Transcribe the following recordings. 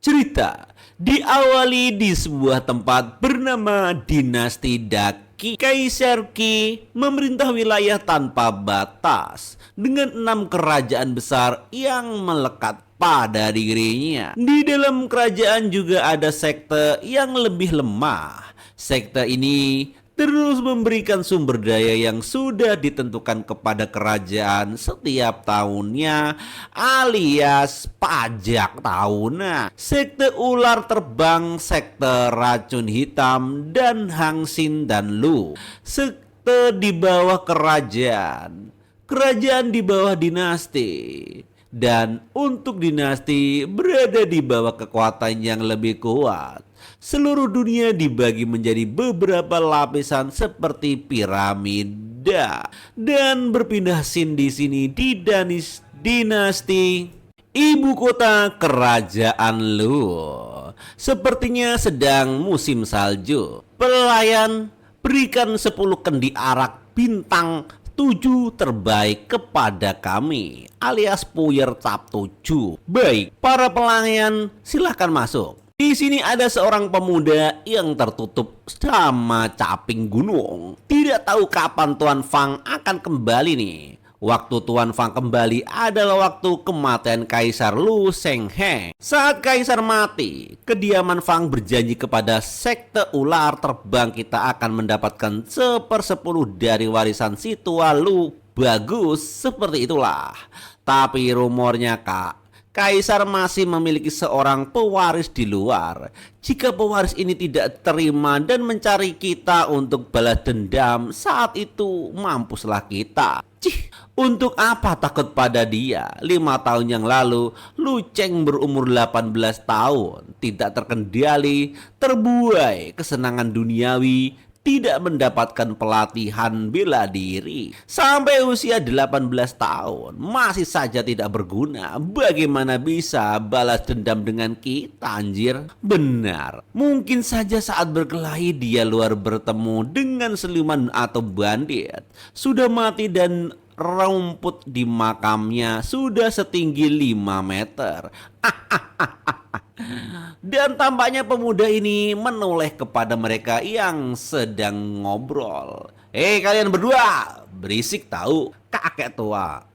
Cerita diawali di sebuah tempat bernama Dinasti Daki. Kaisar Qi memerintah wilayah tanpa batas dengan 6 kerajaan besar yang melekat pada dirinya. Di dalam kerajaan juga ada sekte yang lebih lemah. Sekte ini terus memberikan sumber daya yang sudah ditentukan kepada kerajaan setiap tahunnya, alias pajak tahunan. Sekte ular terbang, sekte racun hitam, dan Hang Xin dan Lu. Sekte di bawah kerajaan, kerajaan di bawah dinasti. Dan untuk dinasti berada di bawah kekuatan yang lebih kuat. Seluruh dunia dibagi menjadi beberapa lapisan seperti piramida dan berpindah scene di sini di dinasti ibu kota kerajaan Lu. Sepertinya sedang musim salju. Pelayan, berikan 10 kendi arak bintang 7 terbaik kepada kami, alias puyer tap 7. Baik, para pelayan silahkan masuk. Di sini ada seorang pemuda yang tertutup sama caping gunung. Tidak tahu kapan Tuan Fang akan kembali nih. Waktu Tuan Fang kembali adalah waktu kematian Kaisar Lu Shengheng. Saat Kaisar mati, kediaman Fang berjanji kepada sekte ular terbang kita akan mendapatkan 1/10 dari warisan si tua Lu. Bagus, seperti itulah. Tapi rumornya kak, Kaisar masih memiliki seorang pewaris di luar. Jika pewaris ini tidak terima dan mencari kita untuk balas dendam, saat itu mampuslah kita. Untuk apa takut pada dia? 5 tahun yang lalu, Lu Cheng berumur 18 tahun, tidak terkendali, terbuai kesenangan duniawi, tidak mendapatkan pelatihan bela diri. Sampai usia 18 tahun masih saja tidak berguna. Bagaimana bisa balas dendam dengan kita, anjir? Benar, mungkin saja saat berkelahi dia luar bertemu dengan siluman atau bandit. Sudah mati dan rumput di makamnya sudah setinggi 5 meter. Dan tampaknya pemuda ini menoleh kepada mereka yang sedang ngobrol. Kalian berdua, berisik tahu, kakek tua.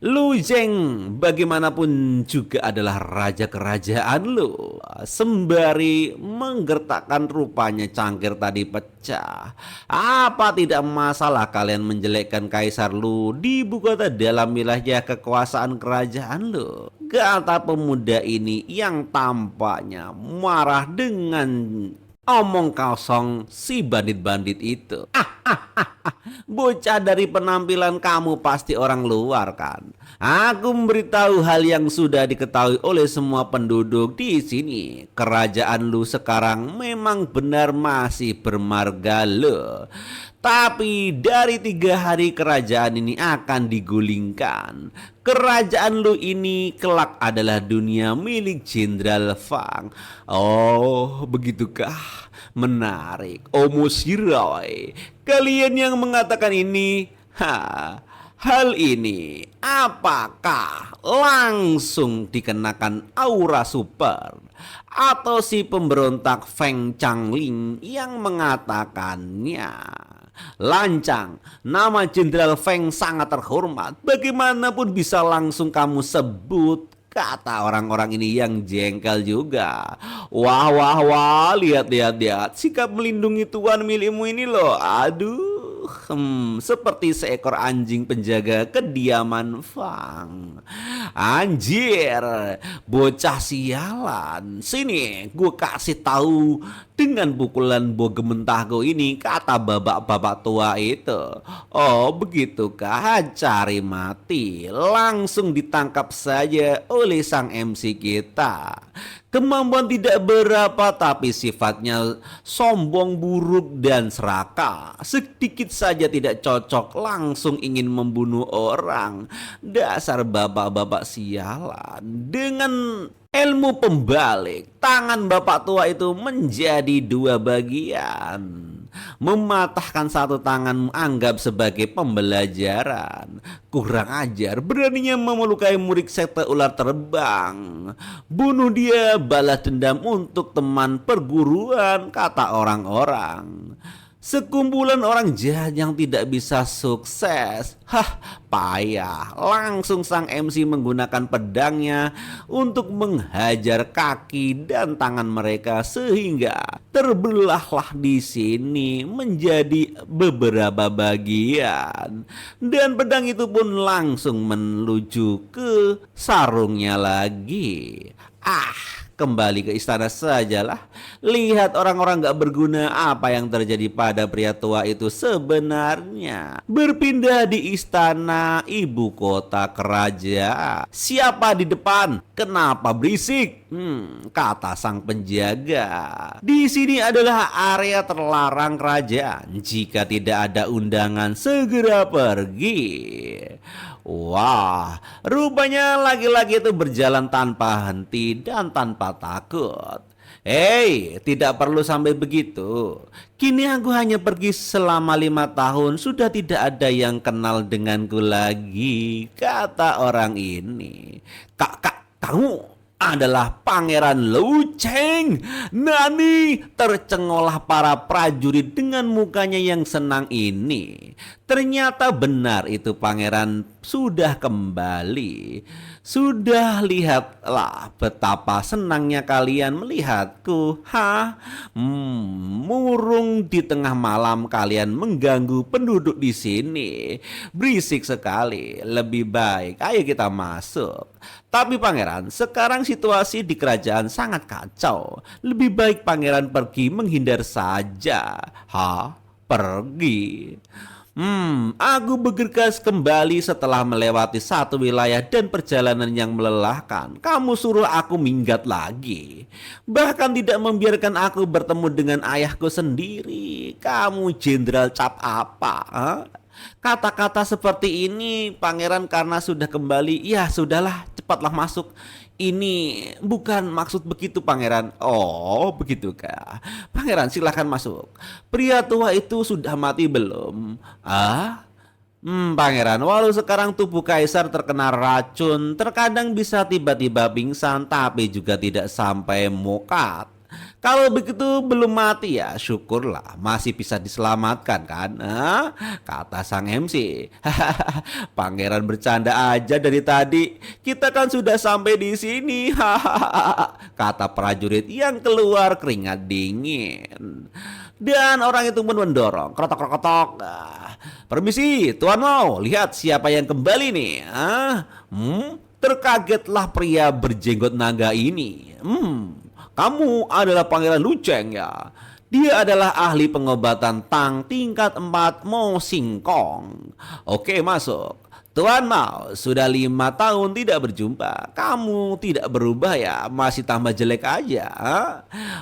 Lu Zheng bagaimanapun juga adalah raja kerajaan Lu. Sembari menggertakkan rupanya cangkir tadi pecah. Apa tidak masalah kalian menjelekkan Kaisar Lu di ibu kota dalam wilayah kekuasaan kerajaan Lu? Kata pemuda ini yang tampaknya marah dengan omong kosong si bandit-bandit itu. Bocah, dari penampilan kamu pasti orang luar kan? Aku memberitahu hal yang sudah diketahui oleh semua penduduk di sini. Kerajaan Lu sekarang memang benar masih bermarga Lu. Tapi dari 3 hari kerajaan ini akan digulingkan. Kerajaan Lu ini kelak adalah dunia milik Jenderal Fang. Oh, begitukah? Menarik. Omoshiroi. Kalian yang mengatakan ini, hal ini apakah langsung dikenakan aura super? Atau si pemberontak Feng Changling yang mengatakannya? Lancang, nama Jenderal Feng sangat terhormat. Bagaimanapun bisa langsung kamu sebut, kata orang-orang ini yang jengkel juga. Wah, wah, wah, lihat, sikap melindungi tuan milikmu ini loh. Aduh, seperti seekor anjing penjaga kediaman Fang. Anjir, bocah sialan. Sini, gue kasih tahu dengan pukulan boge mentahku ini, kata bapak-bapak tua itu. Oh, begitukah? Cari mati. Langsung ditangkap saja oleh sang MC kita. Kemampuan tidak berapa tapi sifatnya sombong, buruk, dan serakah. Sedikit saja tidak cocok langsung ingin membunuh orang. Dasar bapak-bapak sialan. Dengan ilmu pembalik, tangan bapak tua itu menjadi 2 bagian. Mematahkan satu tangan anggap sebagai pembelajaran. Kurang ajar, beraninya memelukai murid sekte ular terbang. Bunuh dia, balas dendam untuk teman perguruan, kata orang-orang. Sekumpulan orang jahat yang tidak bisa sukses. Hah, payah. Langsung sang MC menggunakan pedangnya untuk menghajar kaki dan tangan mereka sehingga terbelahlah di sini menjadi beberapa bagian. Dan pedang itu pun langsung menuju ke sarungnya lagi. Kembali ke istana sajalah. Lihat orang-orang gak berguna apa yang terjadi pada pria tua itu sebenarnya. Berpindah di istana ibu kota kerajaan. Siapa di depan? Kenapa berisik? Kata sang penjaga. Di sini adalah area terlarang kerajaan. Jika tidak ada undangan, segera pergi. Wah, rupanya laki-laki itu berjalan tanpa henti dan tanpa takut. Hei, tidak perlu sampai begitu. Kini aku hanya pergi selama 5 tahun, sudah tidak ada yang kenal denganku lagi, kata orang ini. Kak, kamu adalah Pangeran Lu Cheng. Nani, tercengolah para prajurit dengan mukanya yang senang ini. Ternyata benar itu pangeran sudah kembali. Sudah, lihatlah betapa senangnya kalian melihatku. Murung di tengah malam kalian mengganggu penduduk di sini. Berisik sekali. Lebih baik ayo kita masuk. Tapi pangeran, sekarang situasi di kerajaan sangat kacau. Lebih baik pangeran pergi menghindar saja. Pergi? Aku bergegas kembali setelah melewati satu wilayah dan perjalanan yang melelahkan. Kamu suruh aku minggat lagi. Bahkan tidak membiarkan aku bertemu dengan ayahku sendiri. Kamu jenderal cap apa? Kata-kata seperti ini pangeran karena sudah kembali. Ya sudahlah, cepatlah masuk. Ini bukan maksud begitu pangeran. Oh begitukah? Pangeran silahkan masuk. Pria tua itu sudah mati belum? Pangeran, walau sekarang tubuh kaisar terkena racun, terkadang bisa tiba-tiba pingsan tapi juga tidak sampai mokat. Kalau begitu belum mati ya syukurlah, masih bisa diselamatkan kan? Kata sang MC. Pangeran bercanda aja dari tadi. Kita kan sudah sampai di sini. Kata prajurit yang keluar keringat dingin. Dan orang itu pun mendorong. Krotok-krotok. Permisi, Tuan mau lihat siapa yang kembali nih? Terkagetlah pria berjenggot naga ini. Kamu adalah Pangeran Lu Cheng ya? Dia adalah ahli pengobatan Tang tingkat 4 Mo Singkong. Oke, masuk. Tuan Mao, sudah 5 tahun tidak berjumpa. Kamu tidak berubah ya? Masih tambah jelek aja.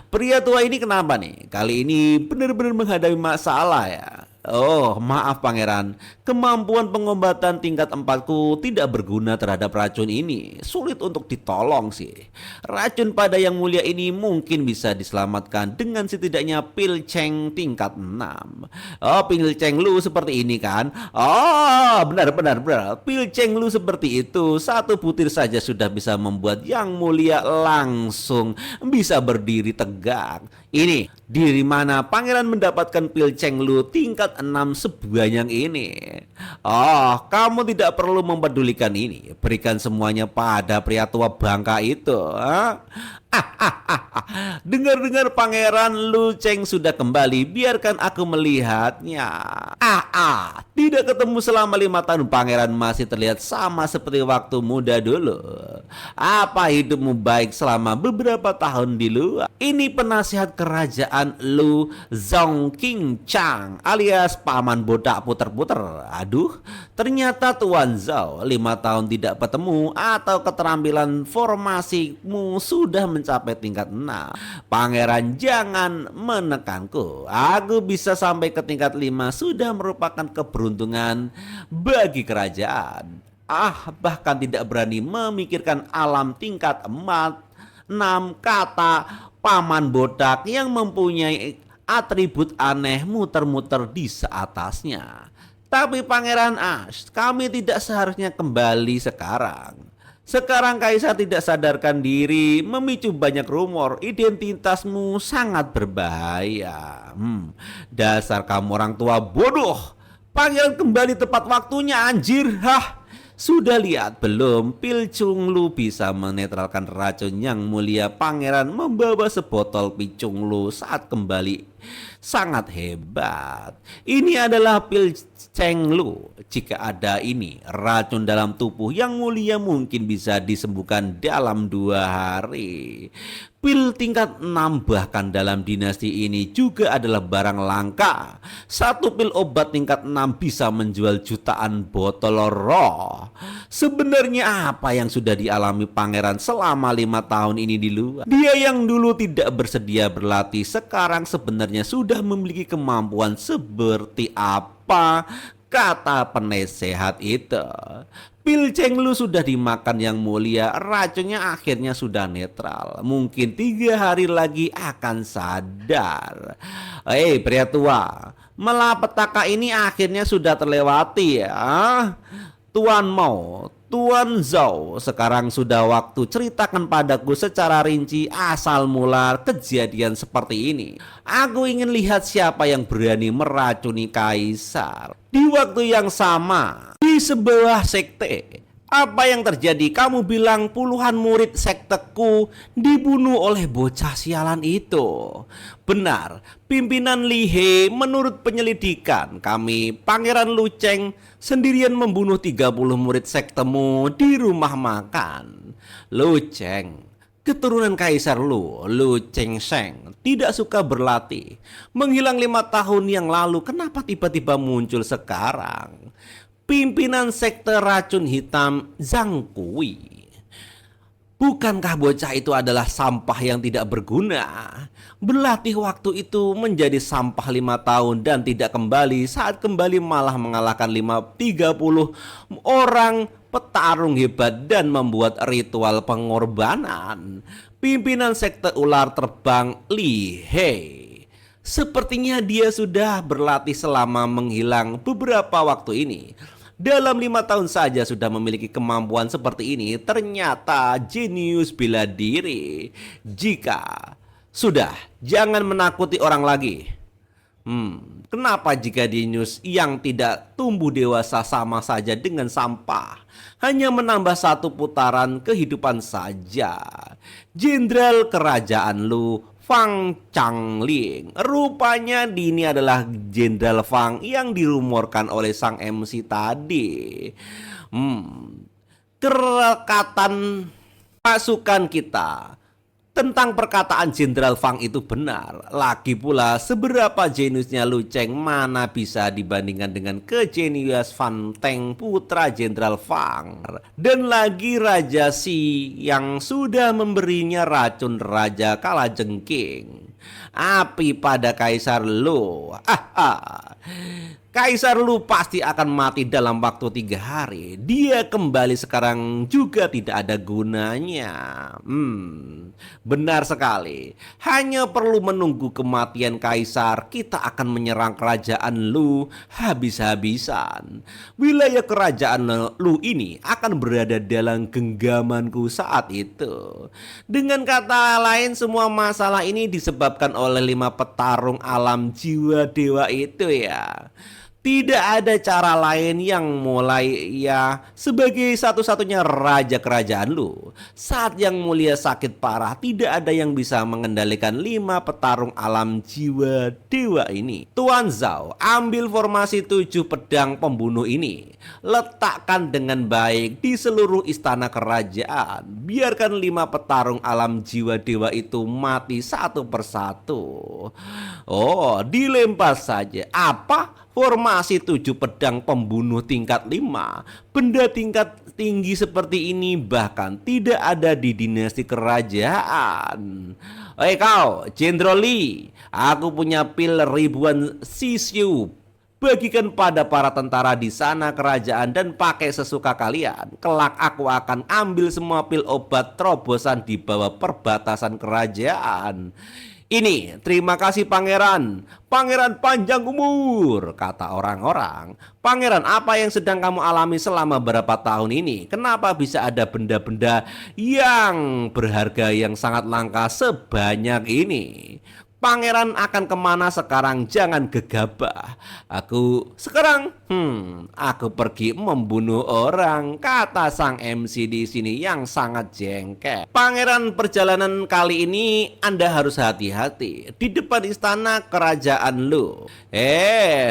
Pria tua ini kenapa nih? Kali ini benar-benar menghadapi masalah ya? Oh, maaf pangeran. Kemampuan pengobatan tingkat 4-ku tidak berguna terhadap racun ini. Sulit untuk ditolong sih. Racun pada yang mulia ini mungkin bisa diselamatkan dengan setidaknya pil Cheng tingkat 6. Oh, pil Cheng Lu seperti ini kan? Oh, benar. Pil Cheng Lu seperti itu. 1 butir saja sudah bisa membuat yang mulia langsung bisa berdiri tegak. Ini, dari mana pangeran mendapatkan pil Cheng Lu tingkat 6 sebanyak ini? Oh, kamu tidak perlu mempedulikan ini. Berikan semuanya pada pria tua bangka itu. Dengar-dengar Pangeran Lu Cheng sudah kembali, biarkan aku melihatnya. Tidak ketemu selama 5 tahun, pangeran masih terlihat sama seperti waktu muda dulu. Apa hidupmu baik selama beberapa tahun di luar? Ini penasihat kerajaan Lu Zhongqing Chang alias paman botak puter-puter. Aduh, ternyata Tuan Zhao 5 tahun tidak bertemu atau keterampilan formasimu sudah mencapai tingkat 6. Pangeran jangan menekanku. Aku bisa sampai ke tingkat 5 sudah merupakan keberuntungan bagi kerajaan. Bahkan tidak berani memikirkan alam tingkat 4, 6, kata paman botak yang mempunyai atribut aneh muter-muter di seatasnya. Tapi Pangeran Ash, kami tidak seharusnya kembali sekarang. Sekarang Kaisar tidak sadarkan diri, memicu banyak rumor. Identitasmu sangat berbahaya. Dasar kamu orang tua bodoh. Pangeran kembali tepat waktunya, anjir. Hah. Sudah lihat belum, pil Cunglu bisa menetralkan racun yang mulia. Pangeran membawa sebotol pil Cunglu saat kembali. Sangat hebat. Ini adalah pil Cenglu. Jika ada ini, racun dalam tubuh yang mulia mungkin bisa disembuhkan dalam 2 hari. Pil tingkat 6 bahkan dalam dinasti ini juga adalah barang langka. Satu pil obat tingkat 6 bisa menjual jutaan botol roh. Sebenarnya apa yang sudah dialami Pangeran selama 5 tahun ini di luar? Dia yang dulu tidak bersedia berlatih sekarang sebenarnya sudah memiliki kemampuan seperti apa kata penasehat itu. Pil Cenglu sudah dimakan yang mulia, racunnya akhirnya sudah netral. Mungkin 3 hari lagi akan sadar. Pria tua, malapetaka ini akhirnya sudah terlewati ya. Tuan Mao, Tuan Zhao, sekarang sudah waktu ceritakan padaku secara rinci asal mula kejadian seperti ini. Aku ingin lihat siapa yang berani meracuni Kaisar. Di waktu yang sama, di sebuah sekte, apa yang terjadi? Kamu bilang puluhan murid sekteku dibunuh oleh bocah sialan itu. Benar, pimpinan Li He menurut penyelidikan kami, Pangeran Lu Cheng sendirian membunuh 30 murid sektemu di rumah makan. Lu Cheng, keturunan Kaisar Lu Cheng Sheng, tidak suka berlatih. Menghilang 5 tahun yang lalu, kenapa tiba-tiba muncul sekarang? Pimpinan sekte racun hitam Zhang Kui. Bukankah bocah itu adalah sampah yang tidak berguna? Berlatih waktu itu menjadi sampah 5 tahun dan tidak kembali. Saat kembali malah mengalahkan 30 orang petarung hebat dan membuat ritual pengorbanan. Pimpinan sekte ular terbang Li He. Sepertinya dia sudah berlatih selama menghilang beberapa waktu ini. Dalam 5 tahun saja sudah memiliki kemampuan seperti ini. Ternyata jenius bela diri. Jika sudah, jangan menakuti orang lagi. Kenapa jika jenius yang tidak tumbuh dewasa sama saja dengan sampah? Hanya menambah 1 putaran kehidupan saja. Jenderal kerajaan Lu, Fang Changling. Rupanya ini adalah Jenderal Fang yang dirumorkan oleh sang MC tadi. Kerekatan pasukan kita tentang perkataan Jenderal Fang itu benar. Lagi pula seberapa jeniusnya Lu Cheng mana bisa dibandingkan dengan kejenius Fan Teng putra Jenderal Fang. Dan lagi Raja Si yang sudah memberinya racun Raja Kalajengking. Api pada Kaisar Lu. Kaisar Lu pasti akan mati dalam waktu 3 hari. Dia kembali sekarang juga tidak ada gunanya. Benar sekali. Hanya perlu menunggu kematian Kaisar, kita akan menyerang kerajaan Lu habis-habisan. Wilayah kerajaan Lu ini akan berada dalam genggamanku saat itu. Dengan kata lain, semua masalah ini disebabkan oleh 5 petarung alam jiwa dewa itu ya. Tidak ada cara lain yang mulai ya sebagai satu-satunya raja kerajaan Lu. Saat yang mulia sakit parah, tidak ada yang bisa mengendalikan 5 petarung alam jiwa dewa ini. Tuan Zhao, ambil formasi 7 pedang pembunuh ini. Letakkan dengan baik di seluruh istana kerajaan. Biarkan 5 petarung alam jiwa dewa itu mati satu persatu. Dilempar saja. Apa? Formasi 7 pedang pembunuh tingkat 5. Benda tingkat tinggi seperti ini bahkan tidak ada di dinasti kerajaan. Kau, Jenderal Li, aku punya pil ribuan sisiu. Bagikan pada para tentara di sana kerajaan dan pakai sesuka kalian. Kelak aku akan ambil semua pil obat terobosan di bawah perbatasan kerajaan. Ini, terima kasih pangeran. Pangeran panjang umur, kata orang-orang. Pangeran, apa yang sedang kamu alami selama berapa tahun ini? Kenapa bisa ada benda-benda yang berharga yang sangat langka sebanyak ini? Pangeran akan kemana sekarang? Jangan gegabah. Aku pergi membunuh orang, kata sang MC di sini yang sangat jengkel. Pangeran, perjalanan kali ini Anda harus hati-hati di depan istana kerajaan lo.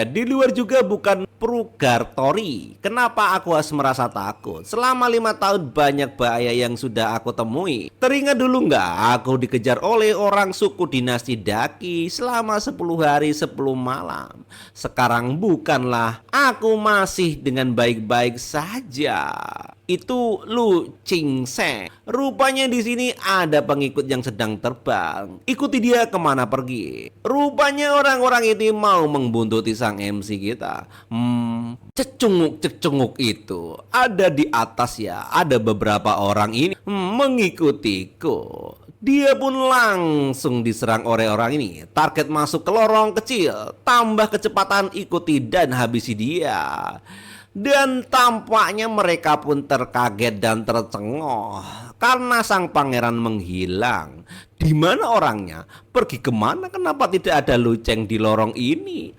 Di luar juga bukan purgatory. Kenapa aku harus merasa takut? Selama 5 tahun banyak bahaya yang sudah aku temui. Teringat dulu nggak aku dikejar oleh orang suku dinasti Daki selama 10 hari 10 malam. Sekarang bukanlah, aku masih dengan baik-baik saja. Itu Lu Cingseng. Rupanya di sini ada pengikut yang sedang terbang. Ikuti dia kemana pergi. Rupanya orang-orang itu mau membuntuti sang MC kita. Cecunguk-cecunguk itu ada di atas ya. Ada beberapa orang ini mengikutiku. Dia pun langsung diserang oleh orang ini. Target masuk ke lorong kecil. Tambah kecepatan, ikuti dan habisi dia. Dan tampaknya mereka pun terkaget dan tercengoh karena sang pangeran menghilang. Di mana orangnya? Pergi kemana? Kenapa tidak ada Luceng di lorong ini?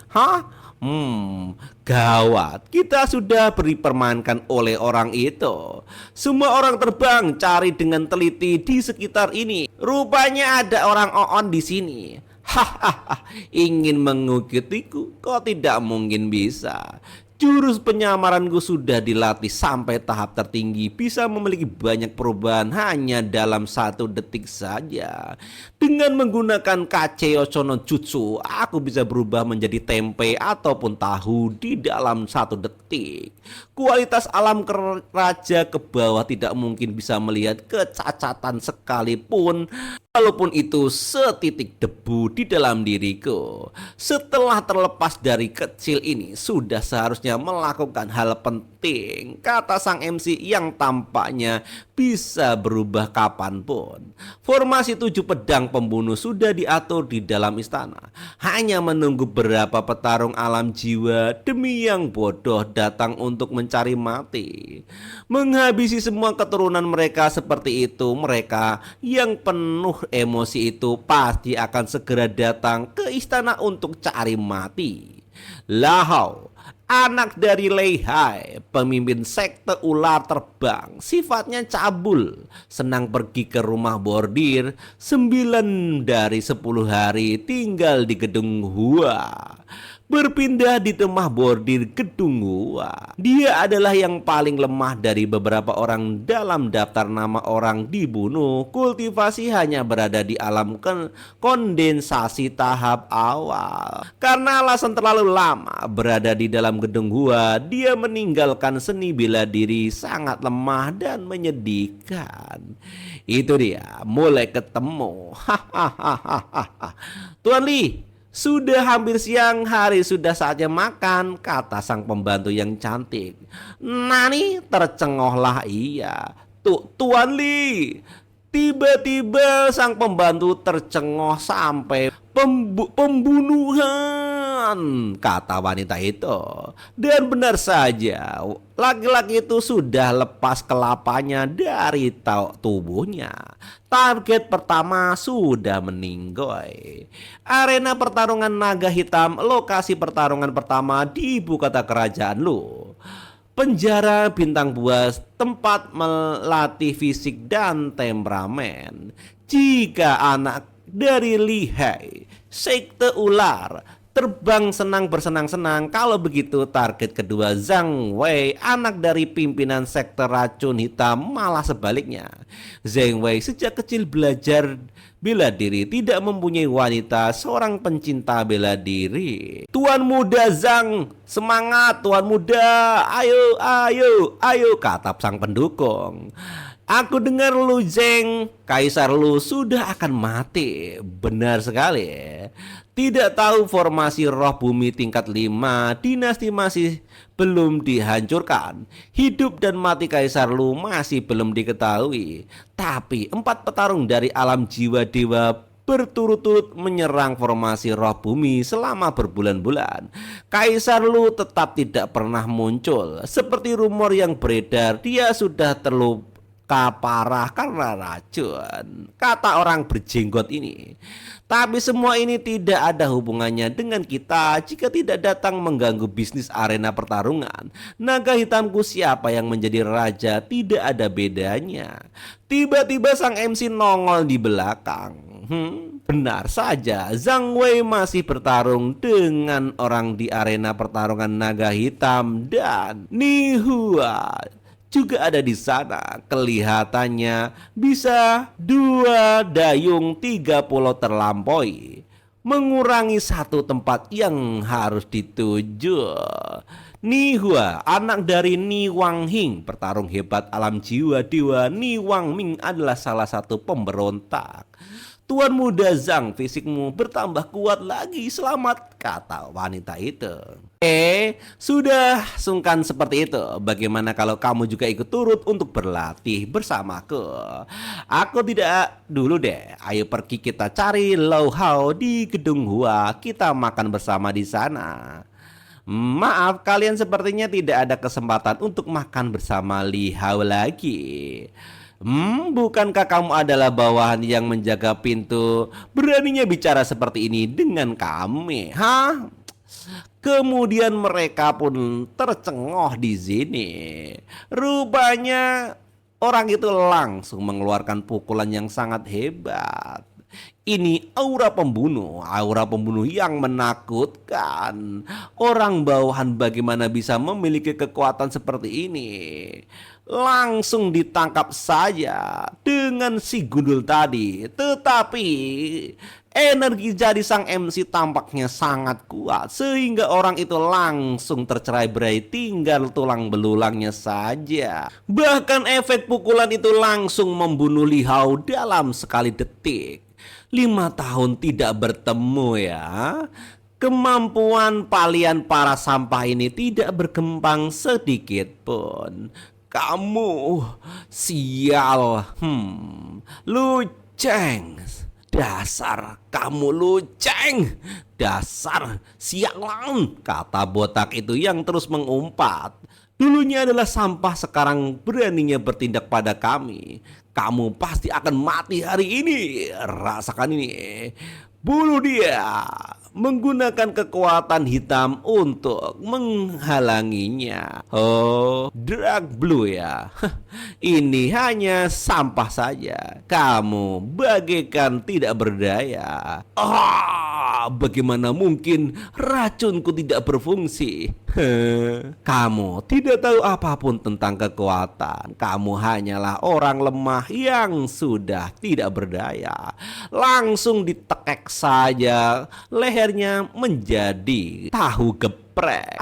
Gawat, kita sudah dipermainkan oleh orang itu. Semua orang terbang cari dengan teliti di sekitar ini. Rupanya ada orang oon di sini. Hahaha, ingin mengikutiku? Kok tidak mungkin bisa. Jurus penyamaranku sudah dilatih sampai tahap tertinggi, bisa memiliki banyak perubahan hanya dalam 1 detik saja. Dengan menggunakan Kacheo no Jutsu, aku bisa berubah menjadi tempe ataupun tahu di dalam 1 detik. Kualitas alam raja ke bawah tidak mungkin bisa melihat kecacatan sekalipun, walaupun itu setitik debu di dalam diriku. Setelah terlepas dari kecil ini, sudah seharusnya melakukan hal penting, kata sang MC yang tampaknya bisa berubah kapanpun. Formasi 7 pedang pembunuh sudah diatur di dalam istana. Hanya menunggu berapa petarung alam jiwa demi yang bodoh datang untuk mencari mati. Menghabisi semua keturunan mereka seperti itu. Mereka yang penuh emosi itu pasti akan segera datang ke istana untuk cari mati. Lahau, anak dari Leihai, pemimpin sekte ular terbang, sifatnya cabul, senang pergi ke rumah bordir. 9 dari 10 hari tinggal di gedung Hua. Berpindah di tengah bordir gedung Hua. Dia adalah yang paling lemah dari beberapa orang dalam daftar nama orang dibunuh. Kultivasi hanya berada di alam kondensasi tahap awal. Karena alasan terlalu lama berada di dalam gedung Hua, dia meninggalkan seni bela diri sangat lemah dan menyedihkan. Itu dia, mulai ketemu. Tuan Li, sudah hampir siang hari, sudah saatnya makan, kata sang pembantu yang cantik. Nani, tercengohlah ia. Tuan Li. Tiba-tiba sang pembantu tercengoh sampai pembunuhan, kata wanita itu. Dan benar saja, laki-laki itu sudah lepas kelapanya dari tubuhnya. Target pertama sudah meninggoy. Arena pertarungan naga hitam, lokasi pertarungan pertama di ibu kota kerajaan Lu. Penjara bintang buas, tempat melatih fisik dan temperamen. Jika anak dari Leihai, sekte ular, terbang senang bersenang-senang, kalau begitu target kedua Zhang Wei, anak dari pimpinan sekte racun hitam, malah sebaliknya. Zhang Wei sejak kecil belajar bela diri, tidak mempunyai wanita, seorang pencinta bela diri. Tuan muda Zhang, semangat tuan muda, ayo, kata sang pendukung. Aku dengar Lu Zheng, Kaisar Lu sudah akan mati. Benar sekali. Tidak tahu formasi roh bumi tingkat 5, dinasti masih belum dihancurkan. Hidup dan mati Kaisar Lu masih belum diketahui. Tapi 4 petarung dari alam jiwa dewa berturut-turut menyerang formasi roh bumi selama berbulan-bulan. Kaisar Lu tetap tidak pernah muncul. Seperti rumor yang beredar, dia sudah terluka parah karena racun, kata orang berjenggot ini. Tapi semua ini tidak ada hubungannya dengan kita jika tidak datang mengganggu bisnis arena pertarungan. Naga hitamku siapa yang menjadi raja tidak ada bedanya. Tiba-tiba sang MC nongol di belakang. Benar saja, Zhang Wei masih bertarung dengan orang di arena pertarungan naga hitam dan Nihua juga ada di sana. Kelihatannya bisa 2 dayung 3 pulau terlampaui, mengurangi satu tempat yang harus dituju. Nihua, anak dari Ni Wanghing, petarung hebat alam jiwa dewa. Ni Wangming adalah salah satu pemberontak. Tuan muda Zhang, fisikmu bertambah kuat lagi, selamat, kata wanita itu. Sudah sungkan seperti itu. Bagaimana kalau kamu juga ikut turut untuk berlatih bersamaku? Aku tidak dulu deh. Ayo pergi kita cari Lau Hao di gedung Hua. Kita makan bersama di sana. Maaf, kalian sepertinya tidak ada kesempatan untuk makan bersama Li Hao lagi. Bukankah kamu adalah bawahan yang menjaga pintu? Beraninya bicara seperti ini dengan kami, hah? Kemudian mereka pun tercengoh di sini. Rupanya orang itu langsung mengeluarkan pukulan yang sangat hebat. Ini aura pembunuh yang menakutkan. Orang bawahan bagaimana bisa memiliki kekuatan seperti ini? Langsung ditangkap saja dengan si gundul tadi. Tetapi energi jadi sang MC tampaknya sangat kuat, sehingga orang itu langsung tercerai-berai, tinggal tulang belulangnya saja. Bahkan efek pukulan itu langsung membunuh Li Hao dalam sekali detik. 5 tahun tidak bertemu ya. Kemampuan palian para sampah ini tidak berkembang sedikit pun. Kamu sial. Luceng. Dasar kamu luceng. Dasar sialan, kata botak itu yang terus mengumpat. Dulunya adalah sampah, sekarang beraninya bertindak pada kami. Kamu pasti akan mati hari ini. Rasakan ini. Bunuh dia. Menggunakan kekuatan hitam untuk menghalanginya. Oh, Drag Blue ya. Ini hanya sampah saja. Kamu bagaikan tidak berdaya. Bagaimana mungkin racunku tidak berfungsi? Kamu tidak tahu apapun tentang kekuatan. Kamu hanyalah orang lemah yang sudah tidak berdaya. Langsung ditekek saja lehernya menjadi tahu geprek.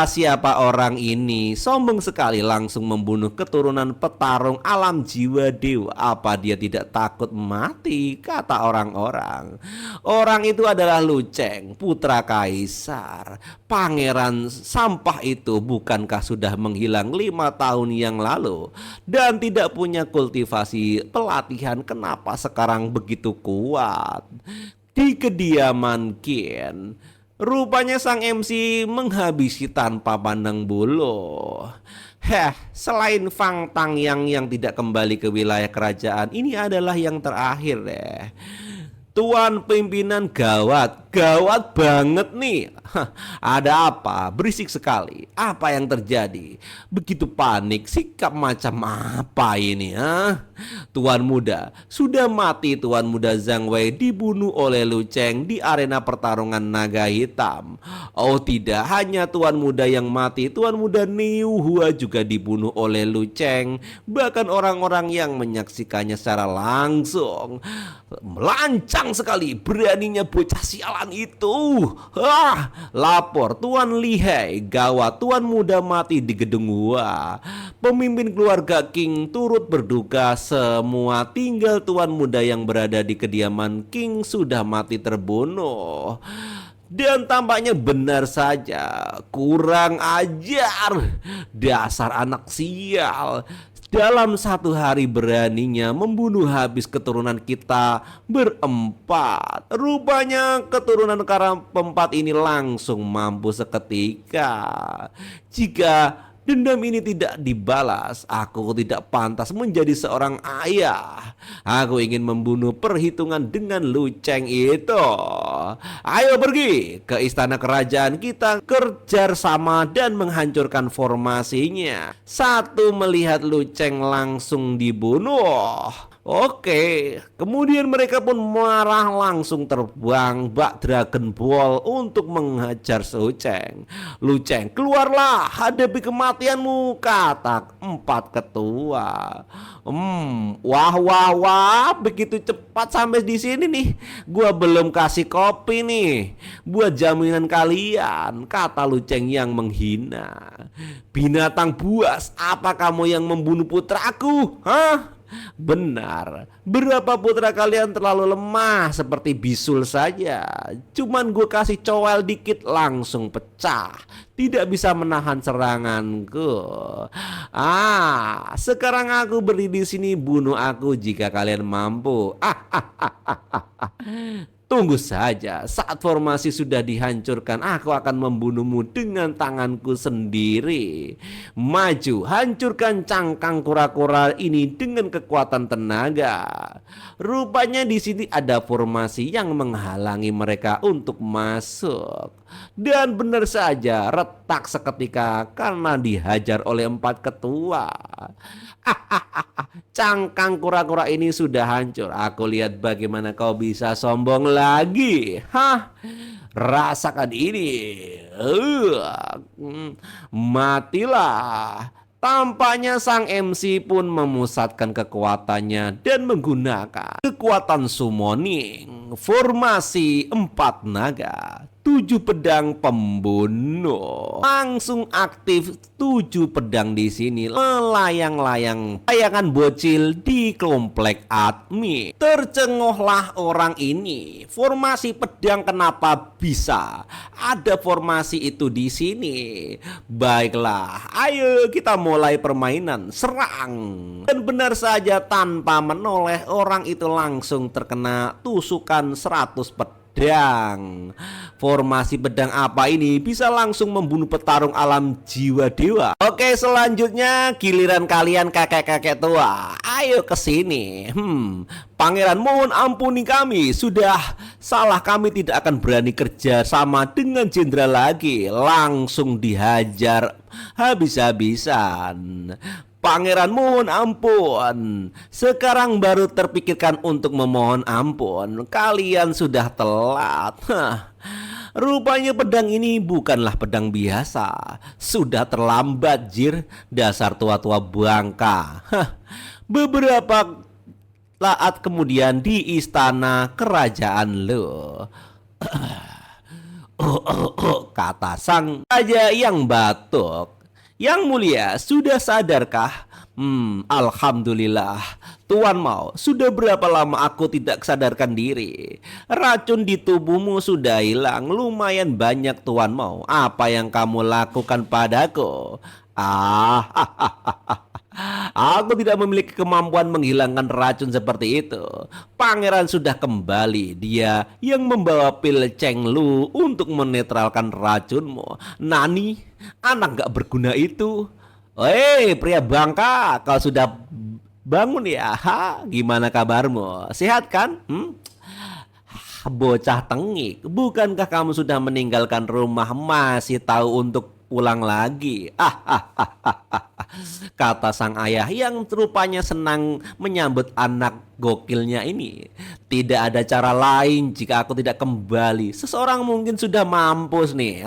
Siapa orang ini? Sombong sekali, langsung membunuh keturunan petarung alam jiwa dewa. Apa dia tidak takut mati? Kata orang-orang. Orang itu adalah Luceng, putra kaisar. Pangeran sampah itu bukankah sudah menghilang 5 tahun yang lalu dan tidak punya kultivasi pelatihan? Kenapa sekarang begitu kuat? Di kediaman Qin, rupanya sang MC menghabisi tanpa pandang bulu. Selain Fang Tang yang tidak kembali ke wilayah kerajaan, ini adalah yang terakhir deh. Tuan pimpinan gawat banget nih. Ada apa? Berisik sekali. Apa yang terjadi? Begitu panik, sikap macam apa ini? Tuan muda sudah mati. Tuan muda Zhang Wei dibunuh oleh Luceng di arena pertarungan naga hitam. Oh tidak, hanya tuan muda yang mati. Tuan muda Niu Hua juga dibunuh oleh Luceng. Bahkan orang-orang yang menyaksikannya secara langsung melancang sekali. Beraninya bocah sialan itu. Lapor Tuan Lihai, gawat, tuan muda mati di gedung Hua. Pemimpin keluarga King turut berduka semua. Tinggal tuan muda yang berada di kediaman King sudah mati terbunuh. Dan tampaknya benar saja. Kurang ajar. Dasar anak sial. Dalam satu hari beraninya membunuh habis keturunan kita berempat. Rupanya keturunan kara keempat ini langsung mampu seketika. Jika dendam ini tidak dibalas, aku tidak pantas menjadi seorang ayah. Aku ingin membunuh perhitungan dengan Luceng itu. Ayo pergi ke istana kerajaan, kita kerja sama dan menghancurkan formasinya. Satu melihat Luceng langsung dibunuh. Oke, kemudian mereka pun marah, langsung terbang bak Dragon Ball untuk menghajar Luceng. Luceng, keluarlah, hadapi kematianmu, kata empat ketua. Wah, begitu cepat sampai di sini nih. Gua belum kasih kopi nih buat jaminan kalian, kata Luceng yang menghina. Binatang buas, apa kamu yang membunuh putraku? Hah? Benar, berapa putra kalian terlalu lemah seperti bisul saja. Cuman gue kasih cowel dikit langsung pecah, tidak bisa menahan seranganku. Sekarang aku berdiri di sini, bunuh aku jika kalian mampu. Tunggu saja, saat formasi sudah dihancurkan, aku akan membunuhmu dengan tanganku sendiri. Maju, hancurkan cangkang kura-kura ini dengan kekuatan tenaga. Rupanya di sini ada formasi yang menghalangi mereka untuk masuk. Dan benar saja, retak seketika karena dihajar oleh empat ketua. Cangkang kura-kura ini sudah hancur. Aku lihat bagaimana kau bisa sombong lagi. Rasakan ini. Matilah. Tampaknya sang MC pun memusatkan kekuatannya dan menggunakan kekuatan summoning. Formasi 4 naga, 7 pedang pembunuh. Langsung aktif 7 pedang di sini, melayang-layang layangan bocil di komplek admin. Tercengohlah orang ini. Formasi pedang kenapa bisa ada formasi itu di sini? Baiklah, ayo kita mulai permainan, serang. Dan benar saja, tanpa menoleh orang itu langsung terkena tusukan 100 pedang. Formasi pedang apa ini bisa langsung membunuh petarung alam jiwa dewa. Oke, selanjutnya giliran kalian kakek-kakek tua. Ayo ke sini. Pangeran, mohon ampuni kami. Sudah salah kami, tidak akan berani kerja sama dengan jenderal lagi. Langsung dihajar habis-habisan. Pangeran, mohon ampun. Sekarang baru terpikirkan untuk memohon ampun. Kalian sudah telat. Rupanya pedang ini bukanlah pedang biasa. Sudah terlambat, jir. Dasar tua-tua bangka. Beberapa saat kemudian di istana kerajaan lo. Kata sang raja yang batuk. Yang mulia, sudah sadarkah? Alhamdulillah. Tuan Mao, sudah berapa lama aku tidak sadarkan diri? Racun di tubuhmu sudah hilang lumayan banyak, Tuan Mao. Apa yang kamu lakukan padaku? Aku tidak memiliki kemampuan menghilangkan racun seperti itu. Pangeran sudah kembali. Dia yang membawa pil Cheng Lu untuk menetralkan racunmu. Nani? Anak gak berguna itu. Hei pria bangka, kau sudah bangun ya? Gimana kabarmu? Sehat kan? Bocah tengik, bukankah kamu sudah meninggalkan rumah masih tahu untuk pulang lagi? Kata sang ayah yang rupanya senang menyambut anak gokilnya ini. Tidak ada cara lain jika aku tidak kembali. Seseorang mungkin sudah mampus nih.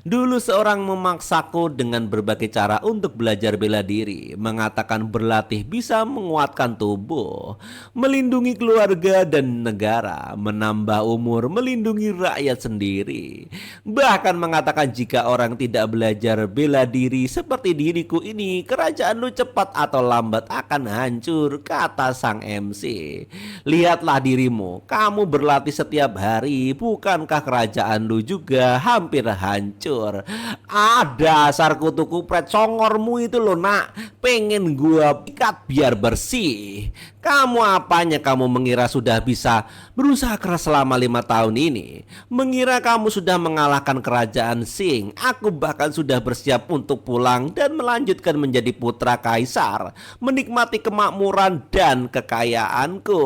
Dulu seorang memaksaku dengan berbagai cara untuk belajar bela diri. Mengatakan berlatih bisa menguatkan tubuh, melindungi keluarga dan negara, menambah umur, melindungi rakyat sendiri. Bahkan mengatakan jika orang tidak belajar bela diri seperti diriku ini, kerajaan lu cepat atau lambat akan hancur, kata sang MC. Lihatlah dirimu, kamu berlatih setiap hari. Bukankah kerajaan lu juga hampir hancur? hancur. Dasar kutu kupret, congormu itu loh nak, pengen gua ikat biar bersih. Kamu apanya kamu mengira sudah bisa berusaha keras selama 5 tahun ini? Mengira kamu sudah mengalahkan kerajaan Sing? Aku bahkan sudah bersiap untuk pulang dan melanjutkan menjadi putra kaisar, menikmati kemakmuran dan kekayaanku.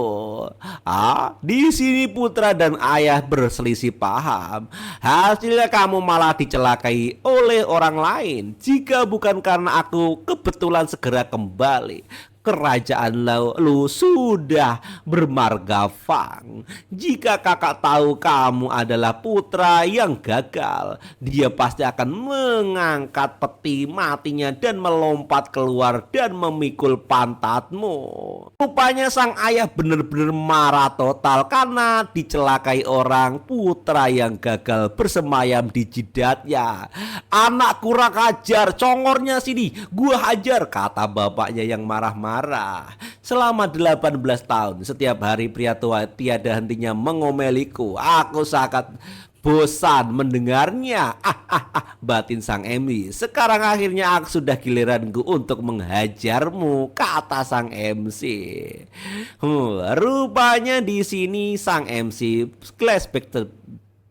Di sini putra dan ayah berselisih paham. Hasilnya kamu malah dicelakai oleh orang lain. Jika bukan karena aku kebetulan segera kembali, kerajaan lu sudah bermarga Fang. Jika kakak tahu kamu adalah putra yang gagal, dia pasti akan mengangkat peti matinya dan melompat keluar dan memikul pantatmu. Rupanya sang ayah benar-benar marah total karena dicelakai orang putra yang gagal bersemayam di jidatnya. Anak kurang ajar, congornya sini, gua hajar, kata bapaknya yang marah-marah. Selama 18 tahun setiap hari pria tua tiada hentinya mengomeliku. Aku sangat bosan mendengarnya. Batin sang MC. Sekarang akhirnya aku sudah giliranku untuk menghajarmu, kata sang MC. Rupanya di sini sang MC flashback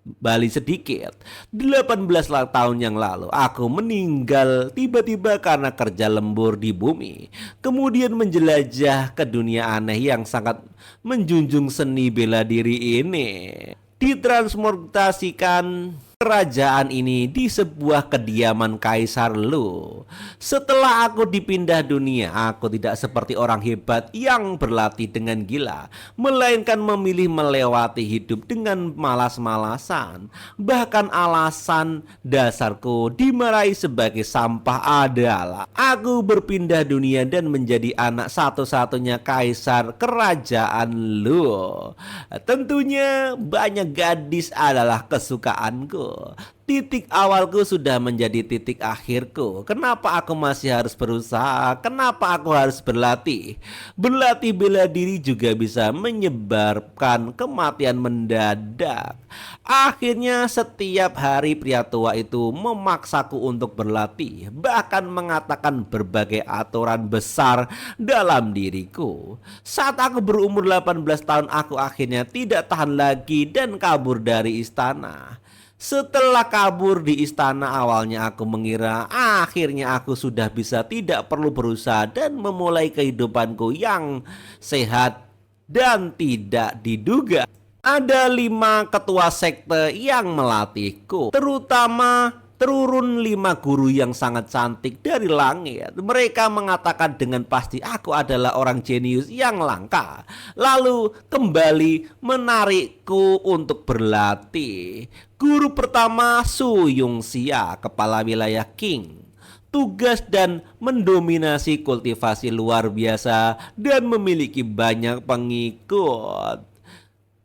Bali sedikit. 18 tahun yang lalu aku meninggal tiba-tiba karena kerja lembur di bumi. Kemudian menjelajah ke dunia aneh yang sangat menjunjung seni bela diri ini. Ditransmutasikan kerajaan ini di sebuah kediaman kaisar Lu. Setelah aku dipindah dunia, aku tidak seperti orang hebat yang berlatih dengan gila, melainkan memilih melewati hidup dengan malas-malasan. Bahkan alasan dasarku dimarahi sebagai sampah adalah aku berpindah dunia dan menjadi anak satu-satunya kaisar kerajaan Lu. Tentunya banyak gadis adalah kesukaanku. Titik awalku sudah menjadi titik akhirku. Kenapa aku masih harus berusaha? Kenapa aku harus berlatih? Berlatih bela diri juga bisa menyebabkan kematian mendadak. Akhirnya setiap hari pria tua itu memaksaku untuk berlatih, bahkan mengatakan berbagai aturan besar dalam diriku. Saat aku berumur 18 tahun, aku akhirnya tidak tahan lagi dan kabur dari istana. Setelah kabur di istana, awalnya aku mengira akhirnya aku sudah bisa tidak perlu berusaha dan memulai kehidupanku yang sehat, dan tidak diduga ada 5 ketua sekte yang melatihku, terutama turun 5 guru yang sangat cantik dari langit. Mereka mengatakan dengan pasti aku adalah orang jenius yang langka, lalu kembali menarikku untuk berlatih. Guru pertama Su Yongxia, kepala wilayah Qing. Tugas dan mendominasi kultivasi luar biasa dan memiliki banyak pengikut.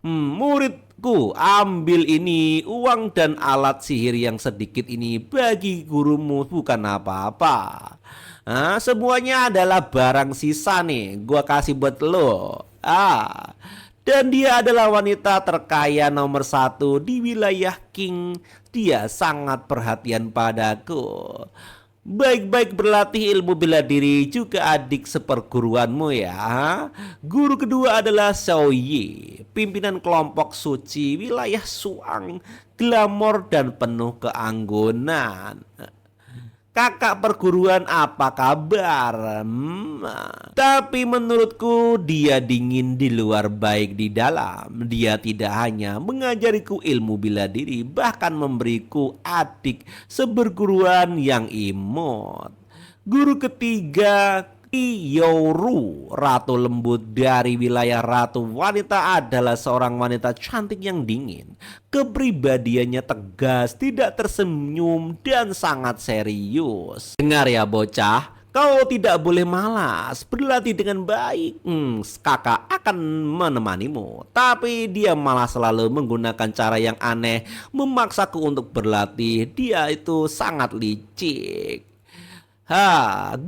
Muridku, ambil ini, uang dan alat sihir yang sedikit ini bagi gurumu bukan apa-apa. Semuanya adalah barang sisa nih, gua kasih buat lo. Dan dia adalah wanita terkaya nomor 1 di wilayah Qing. Dia sangat perhatian padaku. Baik-baik berlatih ilmu bela diri juga adik seperguruanmu ya. Guru kedua adalah Xiao Yi, pimpinan kelompok suci wilayah Suang, glamor dan penuh keanggunan. Kakak perguruan, apa kabar? Tapi menurutku dia dingin di luar baik di dalam. Dia tidak hanya mengajariku ilmu bela diri, bahkan memberiku adik seperguruan yang imut. Guru ketiga, Yoru, ratu lembut dari wilayah ratu wanita, adalah seorang wanita cantik yang dingin. Kepribadiannya tegas, tidak tersenyum, dan sangat serius. Dengar ya bocah, kau tidak boleh malas, berlatih dengan baik. Kakak akan menemanimu. Tapi dia malah selalu menggunakan cara yang aneh, memaksaku untuk berlatih. Dia itu sangat licik.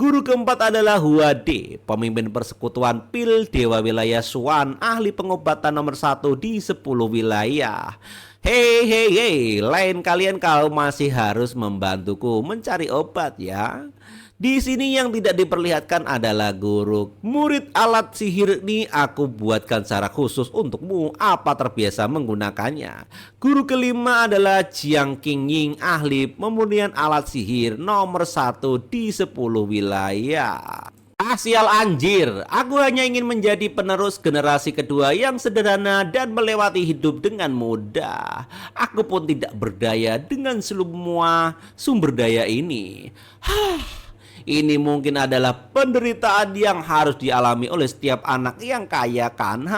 Guru keempat adalah Huade, pemimpin persekutuan Pil Dewa Wilayah Swan, ahli pengobatan nomor 1 di 10 wilayah. Hei, lain kalian kau masih harus membantuku mencari obat ya. Di sini yang tidak diperlihatkan adalah guru. Murid alat sihir ini aku buatkan secara khusus untukmu. Apa terbiasa menggunakannya? Guru kelima adalah Jiang Qingying, ahli pemurnian alat sihir nomor 1 di 10 wilayah. Sial anjir, aku hanya ingin menjadi penerus generasi kedua yang sederhana dan melewati hidup dengan mudah. Aku pun tidak berdaya dengan semua sumber daya ini. Ini mungkin adalah penderitaan yang harus dialami oleh setiap anak yang kaya kan?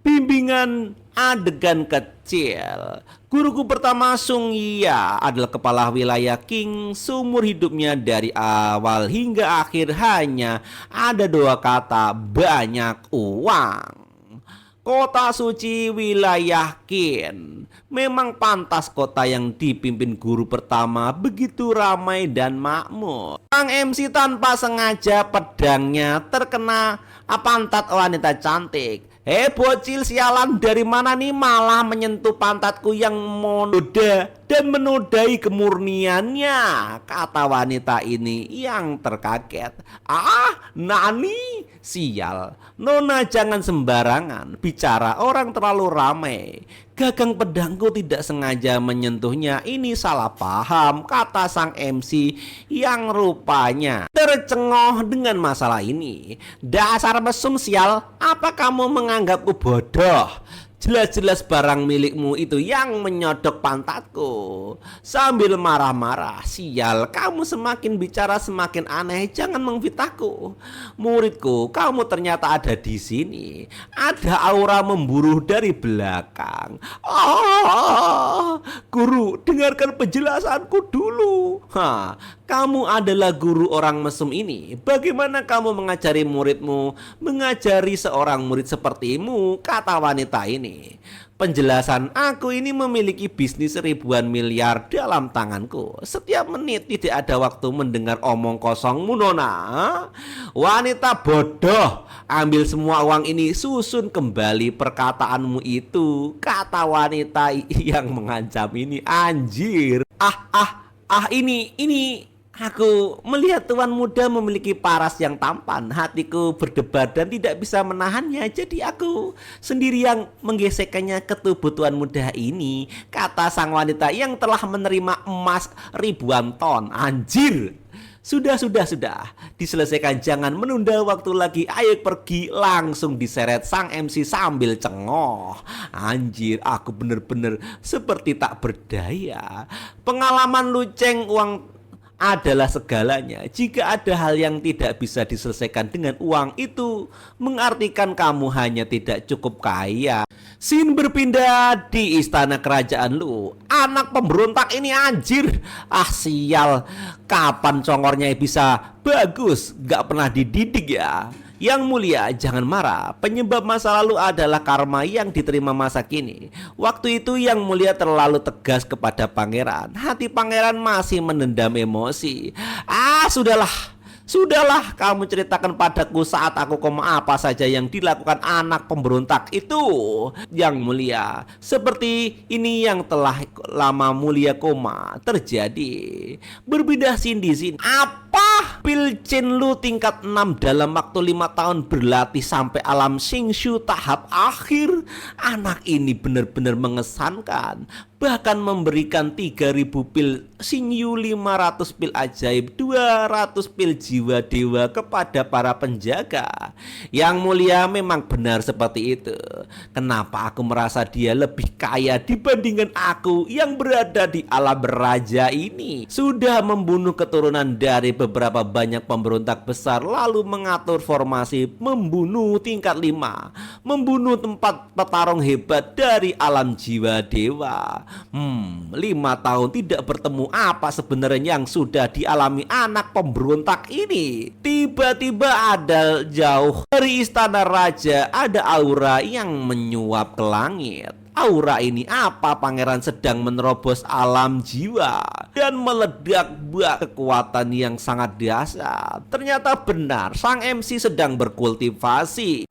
Bimbingan adegan kecil. Guruku pertama Sung Ya adalah kepala wilayah Qing. Seumur hidupnya dari awal hingga akhir hanya ada 2 kata, banyak uang. Kota suci wilayah Qin. Memang pantas kota yang dipimpin guru pertama begitu ramai dan makmur. Sang MC tanpa sengaja pedangnya terkena pantat wanita cantik. Bocil sialan, dari mana nih malah menyentuh pantatku yang menoda dan menodai kemurniannya, kata wanita ini yang terkaget. Nani? Sial, Nona jangan sembarangan bicara, orang terlalu ramai. Gagang pedangku tidak sengaja menyentuhnya, ini salah paham, kata sang MC yang rupanya tercengoh dengan masalah ini. Dasar mesum sial, apa kamu menganggapku bodoh? Jelas-jelas barang milikmu itu yang menyodok pantatku. Sambil marah-marah, sial, kamu semakin bicara semakin aneh, jangan memfitnahku. Muridku, kamu ternyata ada di sini. Ada aura memburu dari belakang. Guru, dengarkan penjelasanku dulu. Kamu adalah guru orang mesum ini. Bagaimana kamu mengajari muridmu mengajari seorang murid sepertimu, kata wanita ini. Penjelasan, aku ini memiliki bisnis ribuan miliar dalam tanganku. Setiap menit tidak ada waktu mendengar omong kosongmu, Nona. Wanita bodoh, ambil semua uang ini, susun kembali perkataanmu itu, kata wanita yang mengancam ini. Anjir. Ini aku melihat tuan muda memiliki paras yang tampan. Hatiku berdebar dan tidak bisa menahannya. Jadi aku sendiri yang menggesekkannya ke tubuh tuan muda ini, kata sang wanita yang telah menerima emas ribuan ton. Anjir. Sudah. Diselesaikan, jangan menunda waktu lagi. Ayo pergi, langsung diseret sang MC sambil cengoh. Anjir, aku bener-bener seperti tak berdaya. Pengalaman luceng uang adalah segalanya. Jika ada hal yang tidak bisa diselesaikan dengan uang, itu mengartikan kamu hanya tidak cukup kaya. Scene berpindah di istana kerajaan Lu. Anak pemberontak ini anjir. Sial, kapan congornya bisa bagus? Gak pernah dididik ya. Yang mulia, jangan marah. Penyebab masa lalu adalah karma yang diterima masa kini. Waktu itu yang mulia terlalu tegas kepada pangeran. Hati pangeran masih menendam emosi. Sudahlah, kamu ceritakan padaku saat aku koma apa saja yang dilakukan anak pemberontak itu. Yang mulia, seperti ini yang telah lama mulia koma terjadi. Berbeda scene di sini. Pil Chen Lu tingkat 6 dalam waktu 5 tahun berlatih sampai alam Xingshu tahap akhir. Anak ini benar-benar mengesankan. Bahkan memberikan 3000 pil Xingyu, 500 pil ajaib, 200 pil jiwa dewa kepada para penjaga. Yang mulia, memang benar seperti itu. Kenapa aku merasa dia lebih kaya dibandingkan aku yang berada di alam raja ini? Sudah membunuh keturunan dari beberapa banyak pemberontak besar, lalu mengatur formasi membunuh tingkat 5, membunuh tempat petarung hebat dari alam jiwa dewa. 5 tahun tidak bertemu, apa sebenarnya yang sudah dialami anak pemberontak ini? Tiba-tiba ada jauh dari istana raja ada aura yang menyuap ke langit. aura ini? Apa pangeran sedang menerobos alam jiwa dan meledak buah kekuatan yang sangat dahsyat? Ternyata benar, sang MC sedang berkultivasi.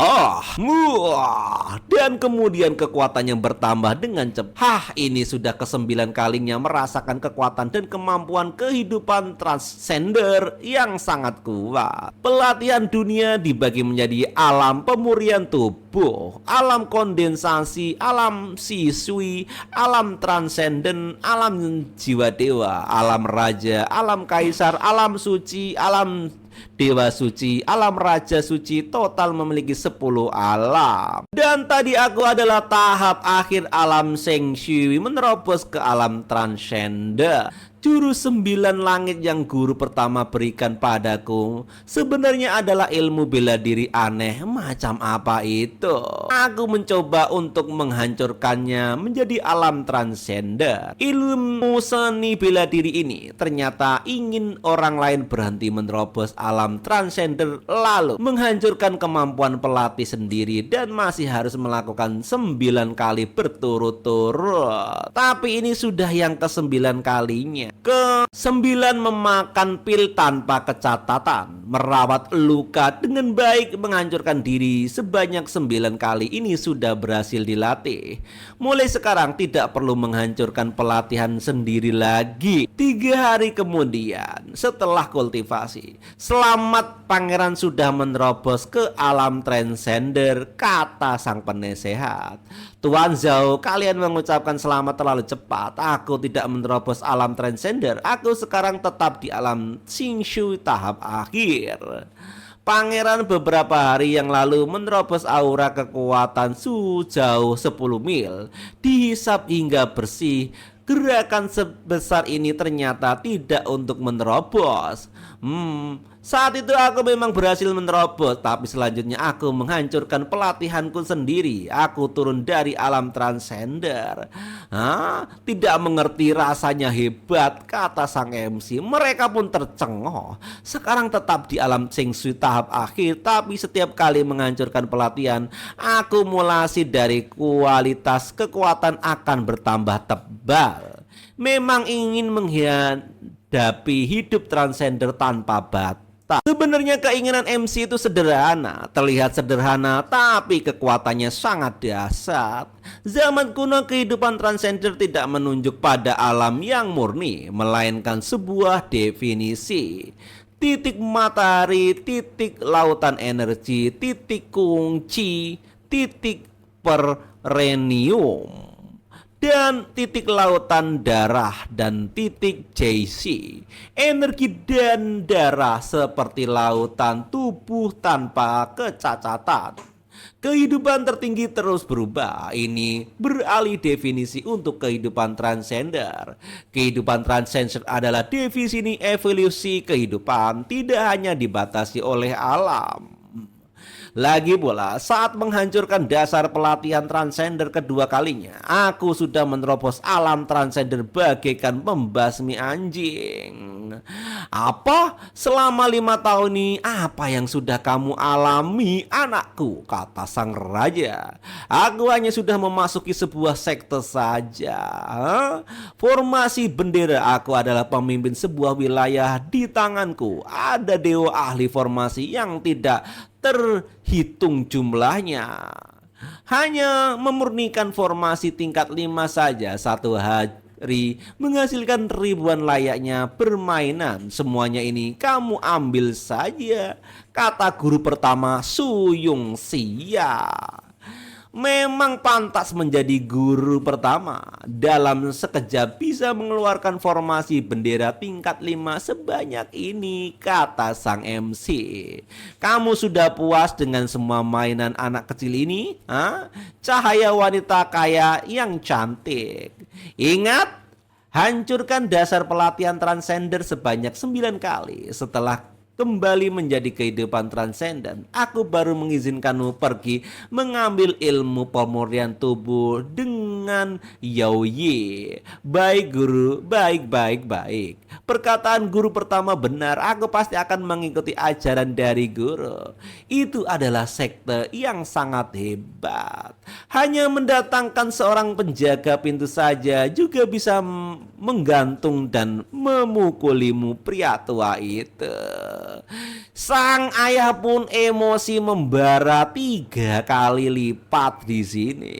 Dan kemudian kekuatannya bertambah dengan cepat. Ini sudah ke-9 kalinya merasakan kekuatan dan kemampuan kehidupan transcender yang sangat kuat. Pelatihan dunia dibagi menjadi alam pemurnian tubuh, alam kondensasi, alam siswi, alam transenden, alam jiwa dewa, alam raja, alam kaisar, alam suci, alam dewa suci, alam raja suci. Total memiliki 10 alam. Dan tadi aku adalah tahap akhir alam Sheng Shui, menerobos ke alam transcender. Jurus 9 langit yang guru pertama berikan padaku sebenarnya adalah ilmu bela diri aneh. Macam apa itu? Aku mencoba untuk menghancurkannya menjadi alam transcender. Ilmu seni bela diri ini ternyata ingin orang lain berhenti menerobos alam transcender lalu menghancurkan kemampuan pelatih sendiri, dan masih harus melakukan 9 kali berturut-turut. Tapi ini sudah yang ke-9 kalinya. Ke-9 memakan pil tanpa kecatatan, merawat luka dengan baik, menghancurkan diri sebanyak 9 kali. Ini sudah berhasil dilatih. Mulai sekarang tidak perlu menghancurkan pelatihan sendiri lagi. 3 hari kemudian setelah kultivasi, selamat, pangeran sudah menerobos ke alam transcender, kata sang penasehat. Tuan Zhao, kalian mengucapkan selamat terlalu cepat. Aku tidak menerobos alam transcender. Aku sekarang tetap di alam Sheng Shui tahap akhir. Pangeran beberapa hari yang lalu menerobos aura kekuatan sejauh 10 mil. Dihisap hingga bersih. Gerakan sebesar ini ternyata tidak untuk menerobos. Saat itu aku memang berhasil menerobos, tapi selanjutnya aku menghancurkan pelatihanku sendiri. Aku turun dari alam transcender. Tidak mengerti, rasanya hebat, kata sang MC. Mereka pun tercengoh. Sekarang tetap di alam Sheng Shui tahap akhir, tapi setiap kali menghancurkan pelatihan, akumulasi dari kualitas kekuatan akan bertambah tebal. Memang ingin menghadapi hidup transcender tanpa batas. Sebenarnya keinginan MC itu sederhana, terlihat sederhana, tapi kekuatannya sangat dahsyat. Zaman kuno kehidupan transcender tidak menunjuk pada alam yang murni, melainkan sebuah definisi. Titik matahari, titik lautan energi, titik kunci, titik perenium, dan titik lautan darah, dan titik JC. Energi dan darah seperti lautan tubuh tanpa kecacatan. Kehidupan tertinggi terus berubah. Ini beralih definisi untuk kehidupan transcender. Kehidupan transcender adalah definisi evolusi kehidupan, tidak hanya dibatasi oleh alam. Lagi pula, saat menghancurkan dasar pelatihan transcender kedua kalinya, aku sudah menerobos alam transcender bagaikan pembasmi anjing. Apa? Selama 5 tahun ini, apa yang sudah kamu alami, anakku? Kata sang raja. Aku hanya sudah memasuki sebuah sekte saja. Formasi bendera, aku adalah pemimpin sebuah wilayah. Di tanganku ada dewa ahli formasi yang tidak terhitung jumlahnya. Hanya memurnikan formasi tingkat 5 saja satu hari menghasilkan ribuan layaknya permainan. Semuanya ini kamu ambil saja, kata guru pertama Su Yongxia. Memang pantas menjadi guru pertama. Dalam sekejap bisa mengeluarkan formasi bendera tingkat 5 sebanyak ini, kata sang MC. Kamu sudah puas dengan semua mainan anak kecil ini? Cahaya wanita kaya yang cantik. Ingat, hancurkan dasar pelatihan transcender sebanyak 9 kali. Setelah kembali menjadi kehidupan transenden, aku baru mengizinkanmu pergi mengambil ilmu pemurnian tubuh dengan dengan Yaoye. Baik guru, baik baik baik. Perkataan guru pertama benar, aku pasti akan mengikuti ajaran dari guru. Itu adalah sekte yang sangat hebat. Hanya mendatangkan seorang penjaga pintu saja juga bisa menggantung dan memukulimu, pria tua itu. Sang ayah pun emosi membara 3 kali lipat di sini.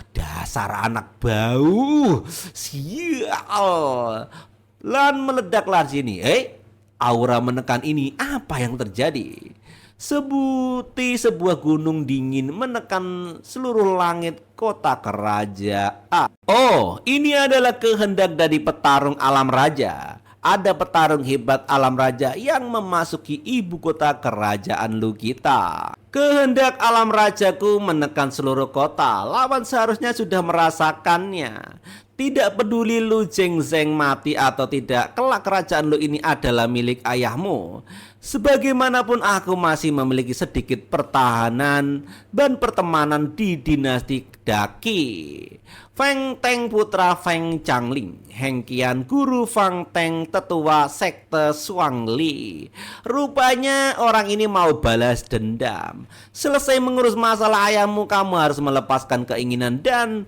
Dasar anak bau, sial. Lan meledaklah sini. Aura menekan ini, apa yang terjadi? Sebuah gunung dingin menekan seluruh langit kota kerajaan. Oh, ini adalah kehendak dari petarung alam raja. Ada petarung hebat alam raja yang memasuki ibu kota kerajaan lu kita. Kehendak alam rajaku menekan seluruh kota. Lawan seharusnya sudah merasakannya. Tidak peduli lu Zeng mati atau tidak, kelak kerajaan lu ini adalah milik ayahmu. Sebagaimanapun aku masih memiliki sedikit pertahanan dan pertemanan di dinasti Daki. Feng Teng putra Feng Changling, Hengkian guru Feng Teng tetua sekte Shuangli. Rupanya orang ini mau balas dendam. Selesai mengurus masalah ayahmu, kamu harus melepaskan keinginan dan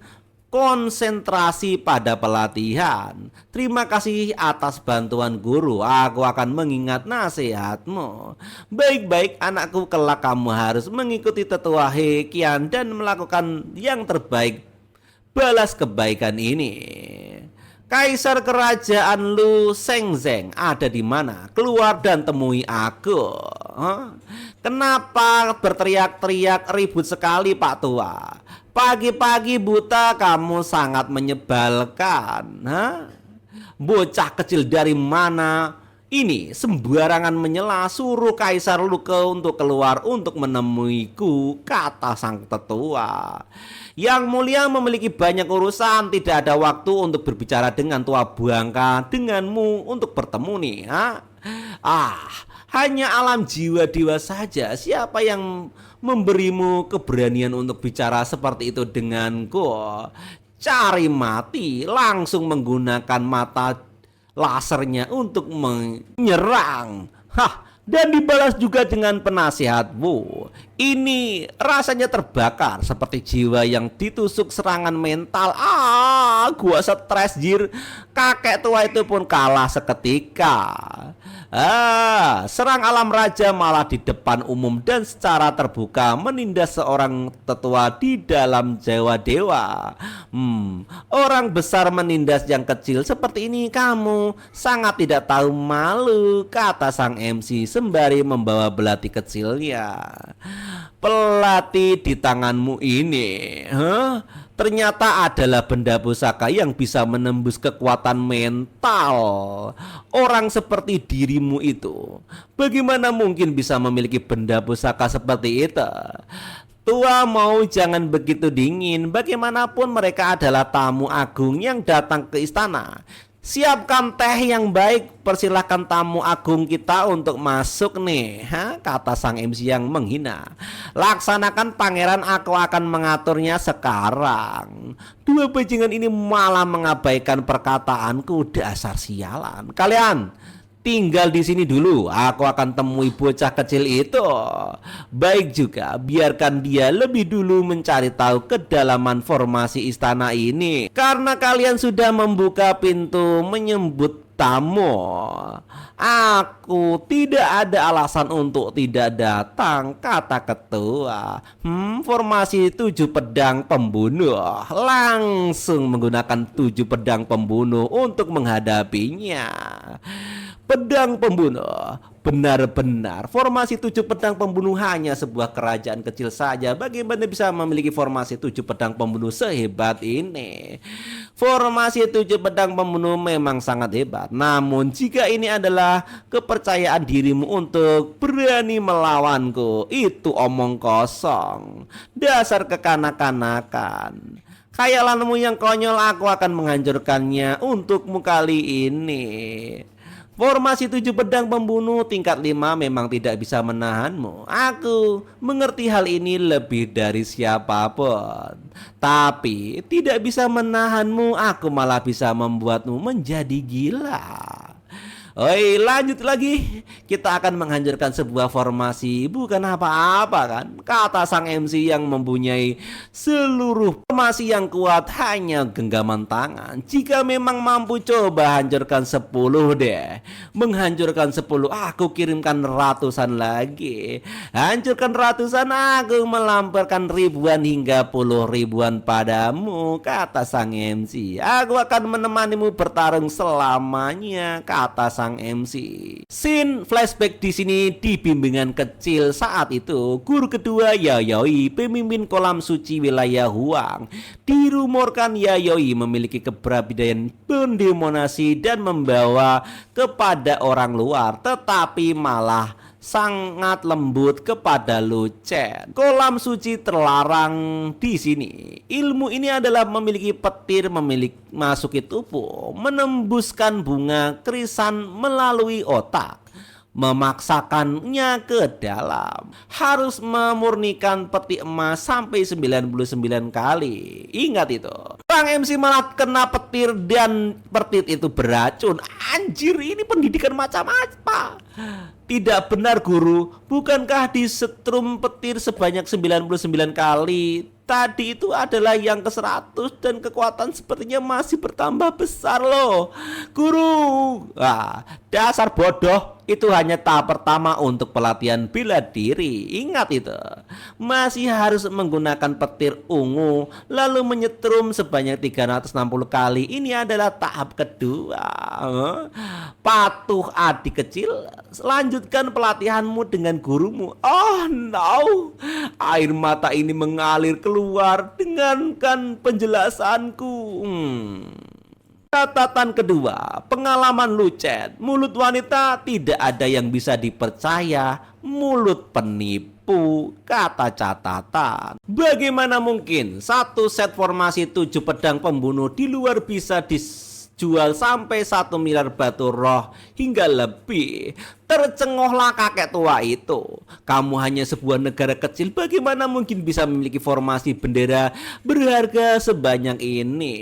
konsentrasi pada pelatihan. Terima kasih atas bantuan guru. Aku akan mengingat nasihatmu. Baik-baik anakku, kelak kamu harus mengikuti tetua He Qian dan melakukan yang terbaik. Balas kebaikan ini. Kaisar kerajaan Lu Shengzheng ada di mana? Keluar dan temui aku. Kenapa berteriak-teriak ribut sekali, Pak Tua? Pagi-pagi buta kamu sangat menyebalkan. Bocah kecil dari mana ini sembarangan menyela, suruh Kaisar Luke untuk keluar untuk menemuiku, kata sang tetua. Yang mulia memiliki banyak urusan, tidak ada waktu untuk berbicara dengan tua bangka denganmu untuk bertemu nih. Hanya alam jiwa dewa saja. Siapa yang memberimu keberanian untuk bicara seperti itu denganku? Cari mati, langsung menggunakan mata lasernya untuk menyerang. Dan dibalas juga dengan penasihatmu. Ini rasanya terbakar seperti jiwa yang ditusuk serangan mental. Gua stres jir. Kakek tua itu pun kalah seketika. Serang alam raja malah di depan umum dan secara terbuka menindas seorang tetua di dalam Jawa Dewa. Orang besar menindas yang kecil seperti ini, kamu sangat tidak tahu malu, kata sang MC sembari membawa belati kecilnya. Pelati di tanganmu ini, ternyata adalah benda pusaka yang bisa menembus kekuatan mental. Orang seperti dirimu itu, bagaimana mungkin bisa memiliki benda pusaka seperti itu? Tua mau jangan begitu dingin. Bagaimanapun mereka adalah tamu agung yang datang ke istana. Siapkan teh yang baik, persilahkan tamu agung kita untuk masuk nih, kata sang MC yang menghina. Laksanakan pangeran, aku akan mengaturnya sekarang. Dua bajingan ini malah mengabaikan perkataanku, dasar sialan. Kalian tinggal di sini dulu, aku akan temui bocah kecil itu. Baik juga, biarkan dia lebih dulu mencari tahu kedalaman formasi istana ini. Karena kalian sudah membuka pintu menyambut tamu, aku tidak ada alasan untuk tidak datang, kata ketua. Formasi 7 pedang pembunuh. Langsung menggunakan 7 pedang pembunuh untuk menghadapinya. Pedang pembunuh, benar-benar formasi 7 pedang pembunuh hanya sebuah kerajaan kecil saja. Bagaimana bisa memiliki formasi 7 pedang pembunuh sehebat ini? Formasi 7 pedang pembunuh memang sangat hebat. Namun jika ini adalah kepercayaan dirimu untuk berani melawanku, itu omong kosong. Dasar kekanak-kanakan. Khayalanmu yang konyol, aku akan menghancurkannya untukmu kali ini. Formasi 7 pedang pembunuh tingkat 5 memang tidak bisa menahanmu. Aku mengerti hal ini lebih dari siapapun. Tapi tidak bisa menahanmu, aku malah bisa membuatmu menjadi gila. Oi, lanjut lagi. Kita akan menghancurkan sebuah formasi, bukan apa-apa kan? Kata sang MC yang mempunyai seluruh formasi yang kuat hanya genggaman tangan. Jika memang mampu, coba hancurkan 10 deh. Menghancurkan 10, aku kirimkan ratusan lagi. Hancurkan ratusan, aku melamparkan ribuan hingga puluh ribuan padamu, kata sang MC. Aku akan menemanimu bertarung selamanya, kata sang MC. Scene flashback di sini di bimbingan kecil saat itu guru kedua Yayoi, pemimpin kolam suci wilayah Huang. Dirumorkan Yayoi memiliki kepribadian pendemonasi dan membawa kepada orang luar, tetapi malah sangat lembut kepada Lu Chen. Kolam suci terlarang di sini. Ilmu ini adalah memiliki petir masuki tubuh, menembuskan bunga krisan melalui otak, memaksakannya ke dalam. Harus memurnikan peti emas sampai 99 kali. Ingat itu. Bang MC malah kena petir dan petir itu beracun. Anjir, ini pendidikan macam apa? Tidak benar guru, bukankah disetrum petir sebanyak 99 kali? Tadi itu adalah yang ke-100 dan kekuatan sepertinya masih bertambah besar loh. Guru, dasar bodoh. Itu hanya tahap pertama untuk pelatihan bela diri. Ingat itu. Masih harus menggunakan petir ungu lalu menyetrum sebanyak 360 kali. Ini adalah tahap kedua. Patuh adik kecil, lanjutkan pelatihanmu dengan gurumu. Oh no, air mata ini mengalir keluar dengankan penjelasanku. Catatan kedua, pengalaman Lu Chen. Mulut wanita tidak ada yang bisa dipercaya, mulut penipu, kata catatan. Bagaimana mungkin satu set formasi 7 pedang pembunuh di luar bisa dijual sampai 1 miliar batu roh hingga lebih? Tercengohlah kakek tua itu. Kamu hanya sebuah negara kecil, bagaimana mungkin bisa memiliki formasi bendera berharga sebanyak ini?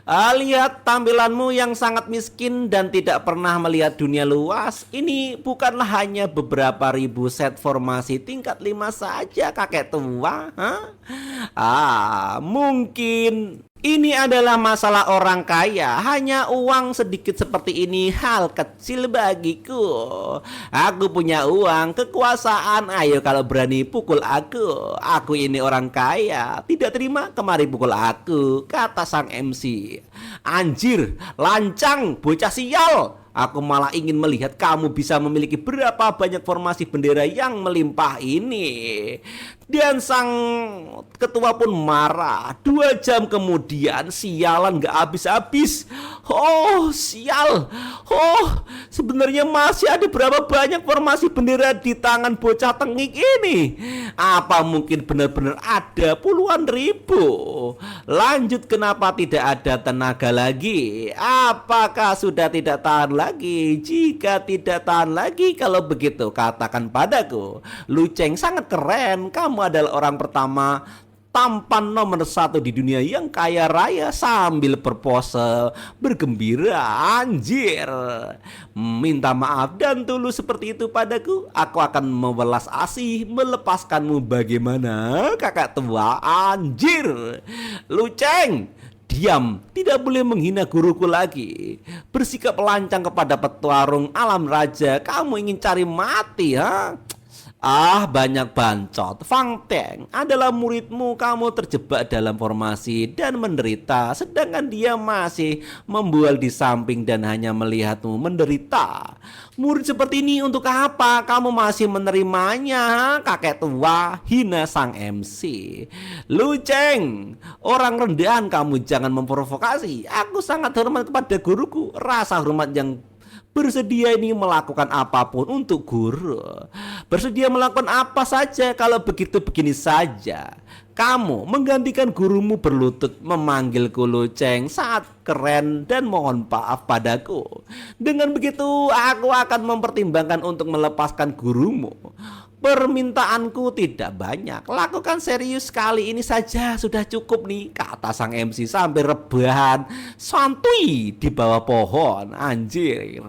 Lihat tampilanmu yang sangat miskin dan tidak pernah melihat dunia luas. Ini bukanlah hanya beberapa ribu set formasi tingkat 5 saja, kakek tua. Mungkin ini adalah masalah orang kaya. Hanya uang sedikit seperti ini hal kecil bagiku. Aku punya uang, kekuasaan. Ayo kalau berani pukul aku. Aku ini orang kaya. Tidak terima, kemari pukul aku, kata sang MC. Anjir, lancang, bocah sial. Aku malah ingin melihat kamu bisa memiliki berapa banyak formasi bendera yang melimpah ini. Dan sang ketua pun marah. 2 jam kemudian, sialan gak habis-habis. Oh sial. Oh, sebenarnya masih ada berapa banyak formasi bendera di tangan bocah tengik ini? Apa mungkin benar-benar ada puluhan ribu? Lanjut, kenapa tidak ada tenaga lagi? Apakah sudah tidak tahan lagi? Jika tidak tahan lagi, kalau begitu katakan padaku, Lu Chen sangat keren. Kamu adalah orang pertama tampan nomor 1 di dunia yang kaya raya sambil berpose bergembira. Anjir, minta maaf dan tulus seperti itu padaku. Aku akan mewelas asih melepaskanmu. Bagaimana kakak tua? Anjir, Lu Chen, diam, tidak boleh menghina guruku lagi. Bersikap lancang kepada petuarung alam raja. Kamu ingin cari mati, ha? Banyak bancot. Fang Teng adalah muridmu. Kamu terjebak dalam formasi dan menderita, sedangkan dia masih membual di samping dan hanya melihatmu menderita. Murid seperti ini untuk apa kamu masih menerimanya, kakek tua? Hina sang MC. Lu Chen, orang rendahan kamu, jangan memprovokasi. Aku sangat hormat kepada guruku. Rasa hormat yang bersedia ini melakukan apapun untuk guru. Bersedia melakukan apa saja. Kalau begitu begini saja, Kamu menggantikan gurumu berlutut memanggilku Luceng saat keren dan mohon maaf padaku. Dengan begitu aku akan mempertimbangkan untuk melepaskan gurumu. Permintaanku tidak banyak, lakukan serius kali ini saja sudah cukup nih, kata sang MC sambil rebahan santuy di bawah pohon. Anjir,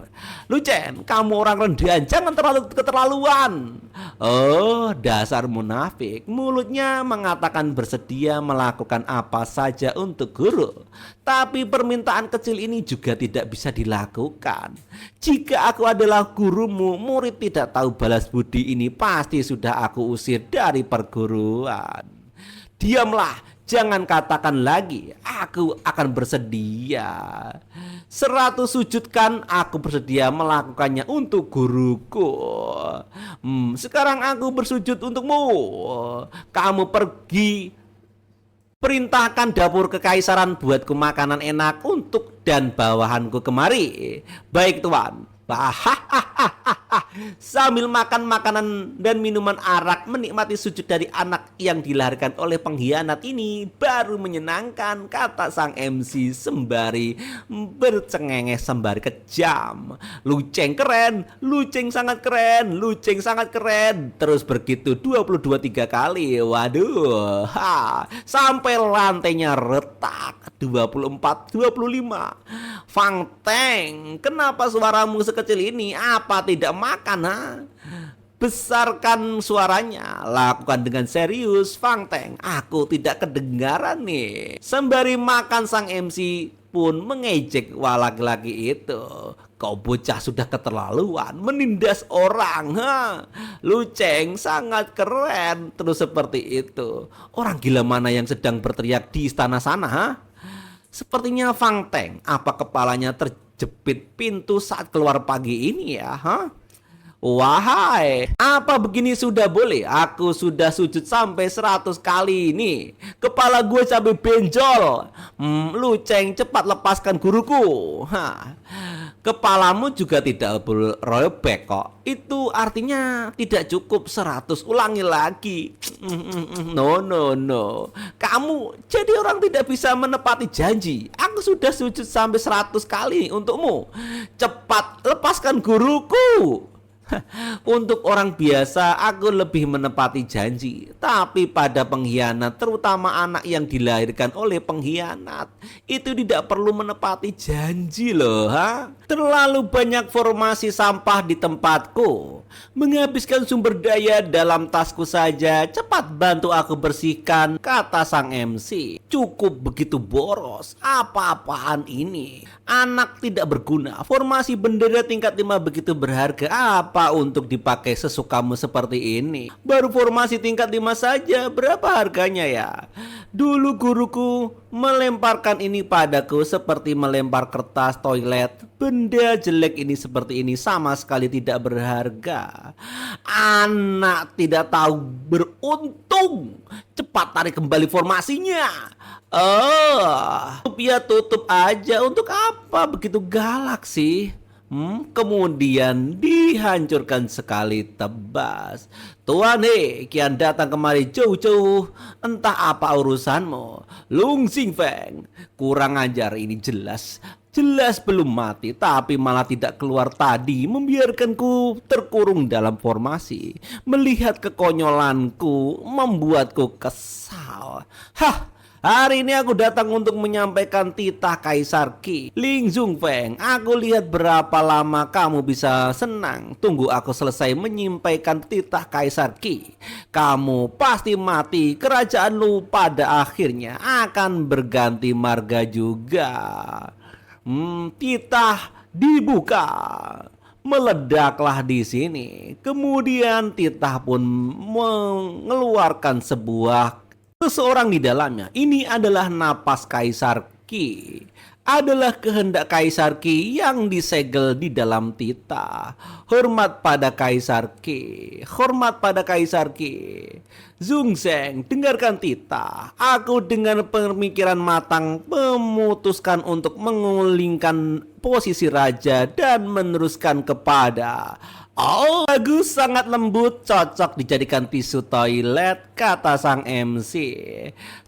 Lucen, kamu orang rendahan, jangan terlalu keterlaluan. Oh, dasar munafik, mulutnya mengatakan bersedia melakukan apa saja untuk guru, tapi permintaan kecil ini juga tidak bisa dilakukan. Jika aku adalah gurumu, murid tidak tahu balas budi ini pasti sudah aku usir dari perguruan. Diamlah, jangan katakan lagi, aku akan bersedia. 100 sujud kan aku bersedia melakukannya untuk guruku. Sekarang aku bersujud untukmu. Kamu pergi, perintahkan dapur kekaisaran buatku makanan enak untuk dan bawahanku kemari. Baik tuan. Sambil makan makanan dan minuman arak, menikmati sujud dari anak yang dilahirkan oleh pengkhianat ini baru menyenangkan, kata sang MC sembari bercengengeh sembari kejam. Luceng keren, Luceng sangat keren, Luceng sangat keren. Terus begitu 22-3 kali. Waduh, sampai lantainya retak. 24-25. Fang Teng, kenapa suaramu sekecil ini? Apa tidak makan, ha? Besarkan suaranya, lakukan dengan serius, Fang Teng. Aku tidak kedengaran nih. Sembari makan, sang MC pun mengejek laki-laki itu. Kau bocah sudah keterlaluan, menindas orang, ha? Luceng sangat keren. Terus seperti itu. Orang gila mana yang sedang berteriak di istana sana, ha? Sepertinya Fang Teng, apa kepalanya terjepit pintu saat keluar pagi ini ya, ha? Wahai, apa begini sudah boleh? Aku sudah sujud sampai 100 kali ini. Kepala gue cabai benjol. Luceng, cepat lepaskan guruku. Kepalamu juga tidak berobek kok. Itu artinya tidak cukup 100. Ulangi lagi. No. Kamu jadi orang tidak bisa menepati janji. Aku sudah sujud sampai 100 kali untukmu. Cepat lepaskan guruku. Untuk orang biasa aku lebih menepati janji, tapi pada pengkhianat, terutama anak yang dilahirkan oleh pengkhianat, itu tidak perlu menepati janji loh, ha? Terlalu banyak formasi sampah di tempatku, menghabiskan sumber daya dalam tasku saja. Cepat bantu aku bersihkan, kata sang MC. Cukup begitu boros, apa-apaan ini? Anak tidak berguna, formasi bendera tingkat 5 begitu berharga, apa untuk dipakai sesukamu seperti ini? Baru formasi tingkat 5 saja, berapa harganya ya? Dulu guruku melemparkan ini padaku seperti melempar kertas toilet. Benda jelek ini seperti ini sama sekali tidak berharga. Anak tidak tahu beruntung. Cepat tarik kembali formasinya. Tutup aja. Untuk apa begitu galak sih? Kemudian dihancurkan sekali tebas. Tuan kian datang kemari jauh-jauh. Entah apa urusanmu, Lung Xingfeng. Kurang ajar ini jelas belum mati, tapi malah tidak keluar tadi, membiarkanku terkurung dalam formasi. Melihat kekonyolanku membuatku kesal. Hari ini aku datang untuk menyampaikan titah Kaisar Qi. Ling Xingfeng, aku lihat berapa lama kamu bisa senang. Tunggu aku selesai menyampaikan titah Kaisar Qi. Kamu pasti mati, kerajaanmu pada akhirnya akan berganti marga juga. Titah dibuka. Meledaklah di sini. Kemudian titah pun mengeluarkan seseorang di dalamnya. Ini adalah napas Kaisar Qi. Adalah kehendak Kaisar Qi yang disegel di dalam titah. Hormat pada Kaisar Qi. Hormat pada Kaisar Qi. Zhongzheng, dengarkan titah. Aku dengan pemikiran matang memutuskan untuk mengulingkan posisi raja dan meneruskan kepada Oh, bagus, sangat lembut, cocok dijadikan tisu toilet, kata sang MC.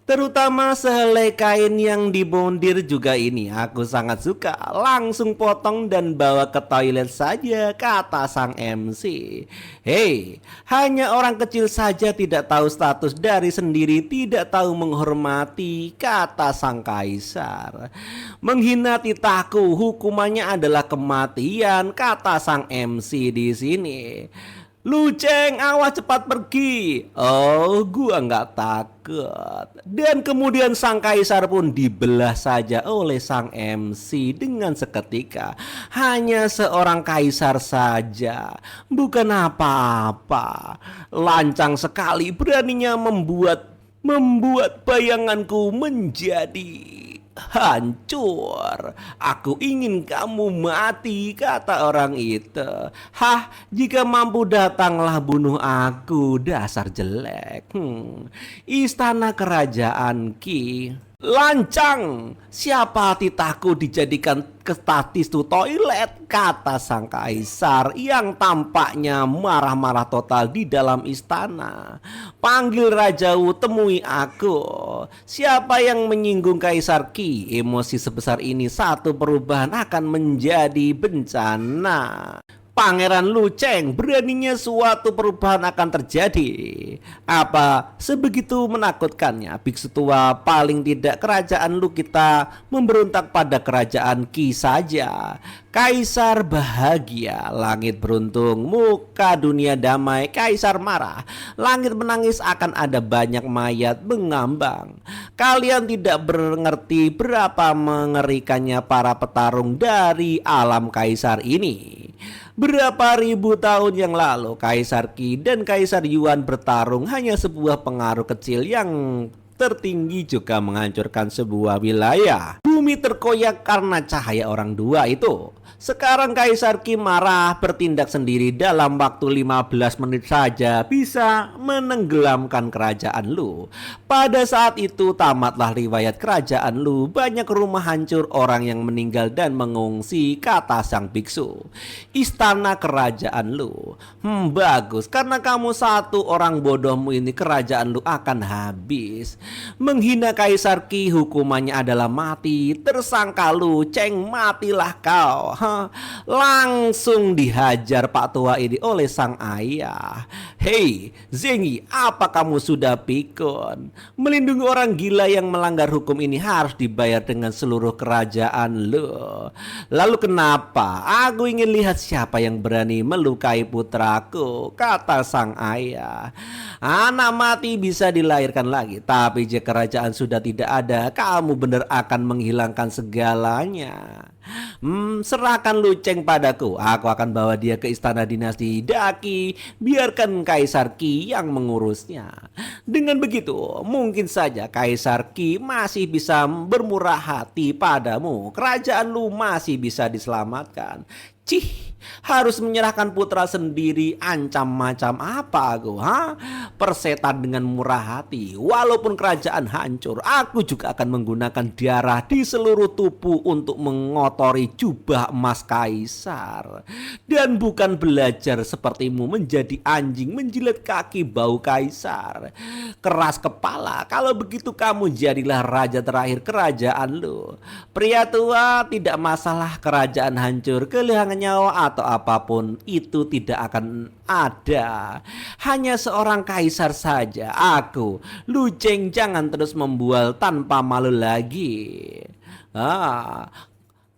Terutama sehelai kain yang dibondir juga ini, aku sangat suka. Langsung potong dan bawa ke toilet saja, kata sang MC. Hei, hanya orang kecil saja tidak tahu status dari sendiri, tidak tahu menghormati, kata sang kaisar. Menghina titahku, hukumannya adalah kematian, kata sang MC di sini. Luceng, awas cepat pergi. Oh, gua nggak takut. Dan kemudian sang kaisar pun dibelah saja oleh sang MC dengan seketika. Hanya seorang kaisar saja, bukan apa-apa. Lancang sekali beraninya membuat bayanganku menjadi hancur. Aku ingin kamu mati, kata orang itu. Hah, jika mampu datanglah bunuh aku, dasar jelek. Istana kerajaan Ki. Lancang, siapa titahku dijadikan tisu toilet, kata sang kaisar yang tampaknya marah-marah total di dalam istana. Panggil Rajawu, temui aku. Siapa yang menyinggung Kaisar Ki? Emosi sebesar ini, satu perubahan akan menjadi bencana. Pangeran Luceng, beraninya suatu perubahan akan terjadi. Apa sebegitu menakutkannya? Biksu tua, paling tidak kerajaan Lu kita memberontak pada kerajaan Ki saja. Kaisar bahagia, langit beruntung, muka dunia damai. Kaisar marah, langit menangis, akan ada banyak mayat mengambang. Kalian tidak mengerti berapa mengerikannya para petarung dari alam kaisar ini. Berapa ribu tahun yang lalu Kaisar Qi dan Kaisar Yuan bertarung, hanya sebuah pengaruh kecil yang tertinggi juga menghancurkan sebuah wilayah. Bumi terkoyak karena cahaya orang dua itu. Sekarang Kaisar Qi marah, bertindak sendiri, dalam waktu 15 menit saja bisa menenggelamkan kerajaan Lu. Pada saat itu tamatlah riwayat kerajaan Lu. Banyak rumah hancur, orang yang meninggal dan mengungsi, kata sang biksu. Istana kerajaan Lu. Bagus, karena kamu satu orang bodohmu ini kerajaan Lu akan habis. Menghina Kaisar Qi hukumannya adalah mati. Tersangka Luceng, matilah kau. Langsung dihajar Pak Tua ini oleh sang ayah. Hei Zengi, apa kamu sudah pikun? Melindungi orang gila yang melanggar hukum ini harus dibayar dengan seluruh kerajaan lo. Lalu kenapa? Aku ingin lihat siapa yang berani melukai putraku, kata sang ayah. Anak mati bisa dilahirkan lagi, tapi jika kerajaan sudah tidak ada, kamu benar akan menghilangkan segalanya. Serahkan Luceng padaku, aku akan bawa dia ke istana dinasti Daki. Biarkan Kaisar Qi yang mengurusnya. Dengan begitu mungkin saja Kaisar Qi masih bisa bermurah hati padamu. Kerajaan Lu masih bisa diselamatkan. Cih, harus menyerahkan putra sendiri, ancam macam apa aku, Persetan dengan murah hati. Walaupun kerajaan hancur, aku juga akan menggunakan darah di seluruh tubuh untuk mengotori jubah emas kaisar. Dan bukan belajar sepertimu menjadi anjing menjilat kaki bau kaisar. Keras kepala, kalau begitu kamu jadilah raja terakhir kerajaan Lu. Pria tua, tidak masalah kerajaan hancur, kehilangan nyawa atau apapun itu tidak akan ada. Hanya seorang kaisar saja. Aku, Luceng, jangan terus membual tanpa malu lagi.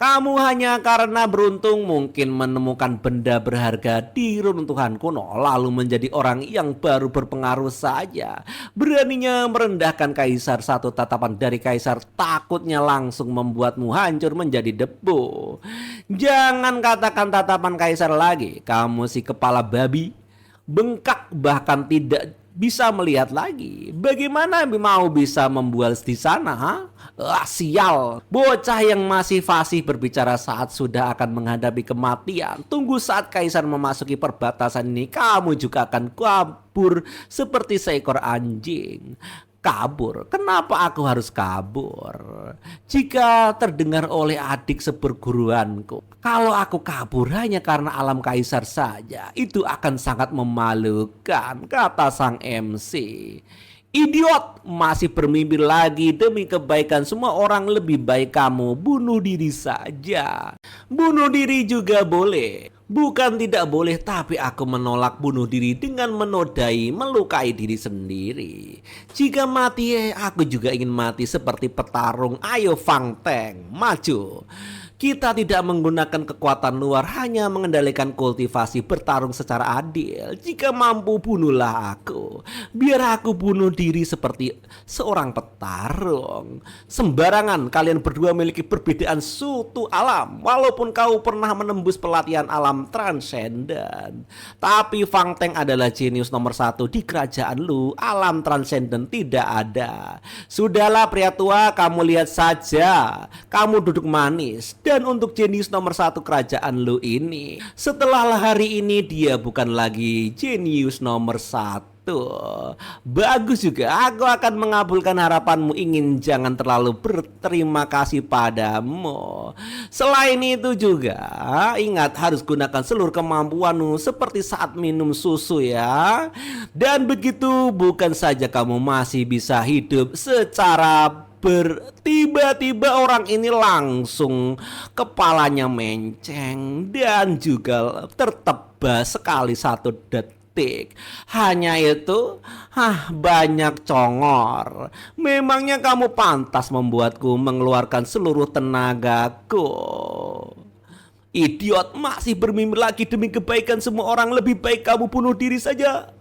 Kamu hanya karena beruntung mungkin menemukan benda berharga di runtuhan kuno, lalu menjadi orang yang baru berpengaruh saja. Beraninya merendahkan kaisar, satu tatapan dari kaisar takutnya langsung membuatmu hancur menjadi debu. Jangan katakan tatapan kaisar lagi, kamu si kepala babi, bengkak bahkan tidak bisa melihat lagi. Bagaimana mau bisa membual di sana, sial, bocah yang masih fasih berbicara saat sudah akan menghadapi kematian. Tunggu saat kaisar memasuki perbatasan ini, kamu juga akan kabur seperti seekor anjing. Kabur? Kenapa aku harus kabur? Jika terdengar oleh adik seperguruanku, kalau aku kabur hanya karena alam kaisar saja, itu akan sangat memalukan, kata sang MC. Idiot, masih bermimpi lagi. Demi kebaikan semua orang, lebih baik kamu bunuh diri saja. Bunuh diri juga boleh. Bukan tidak boleh, tapi aku menolak bunuh diri dengan menodai, melukai diri sendiri. Jika mati, aku juga ingin mati seperti petarung. Ayo Fang Teng, maju. Kita tidak menggunakan kekuatan luar, hanya mengendalikan kultivasi, bertarung secara adil. Jika mampu, bunuhlah aku. Biar aku bunuh diri seperti seorang petarung. Sembarangan, kalian berdua memiliki perbedaan suatu alam. Walaupun kau pernah menembus pelatihan alam transenden. Tapi Fang Teng adalah jenius nomor 1 di kerajaan Lu. Alam transenden tidak ada. Sudahlah pria tua, kamu lihat saja. Kamu duduk manis. Dan untuk jenius nomor 1 kerajaan Lu ini, setelah hari ini dia bukan lagi jenius nomor 1. Bagus juga, aku akan mengabulkan harapanmu. Ingin jangan terlalu berterima kasih padamu. Selain itu juga ingat, harus gunakan seluruh kemampuanmu seperti saat minum susu ya. Dan begitu bukan saja kamu masih bisa hidup secara tiba-tiba orang ini langsung kepalanya menceng dan juga tertebas sekali 1 detik. Hanya itu, banyak congor. Memangnya kamu pantas membuatku mengeluarkan seluruh tenagaku? Idiot, masih bermimpi lagi. Demi kebaikan semua orang, lebih baik kamu bunuh diri saja.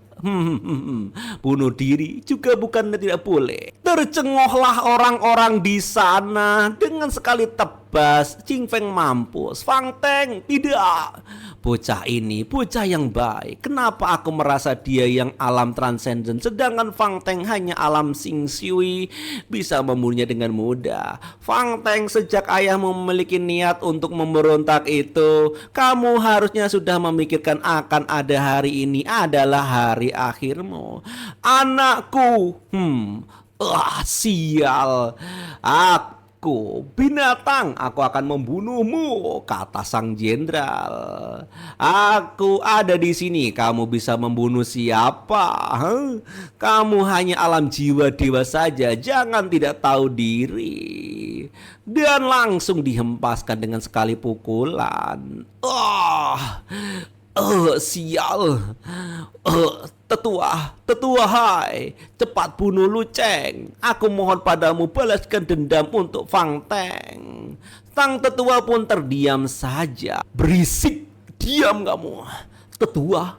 Bunuh diri juga bukan tidak boleh. Tercengohlah orang-orang di sana. Dengan sekali tebas, Ching Feng mampus. Fang Teng, tidak. Bocah ini bocah yang baik. Kenapa aku merasa dia yang alam transenden, sedangkan Fang Teng hanya alam Xing Shui, bisa membunuhnya dengan mudah. Fang Teng, sejak ayahmu memiliki niat untuk memberontak itu, kamu harusnya sudah memikirkan akan ada hari ini adalah hari akhirmu. Anakku, sial. Aku binatang, aku akan membunuhmu, kata sang jenderal. Aku ada di sini, kamu bisa membunuh siapa? Kamu hanya alam jiwa dewa saja, jangan tidak tahu diri. Dan langsung dihempaskan dengan sekali pukulan. Sial. Tetua hai, cepat bunuh Lu Cheng. Aku mohon padamu, balaskan dendam untuk Fang Teng. Sang tetua pun terdiam saja. Berisik, diam kamu. Tetua,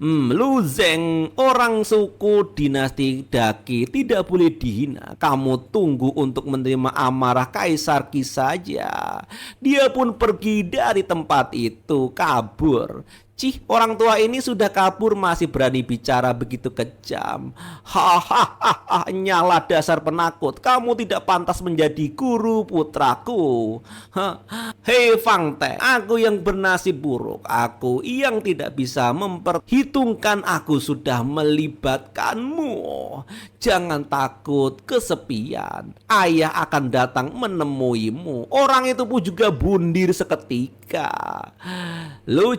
Lu Zeng, orang suku dinasti Daqi, tidak boleh dihina. Kamu tunggu untuk menerima amarah Kaisar Qi saja. Dia pun pergi dari tempat itu, kabur. Cih, orang tua ini sudah kabur masih berani bicara begitu kejam. Hahaha, nyala dasar penakut. Kamu tidak pantas menjadi guru putraku. Hei Fang Teng, aku yang bernasib buruk. Aku yang tidak bisa memperhitungkan. Aku sudah melibatkanmu. Jangan takut kesepian. Ayah akan datang menemuimu. Orang itu pun juga bundir seketika. Lu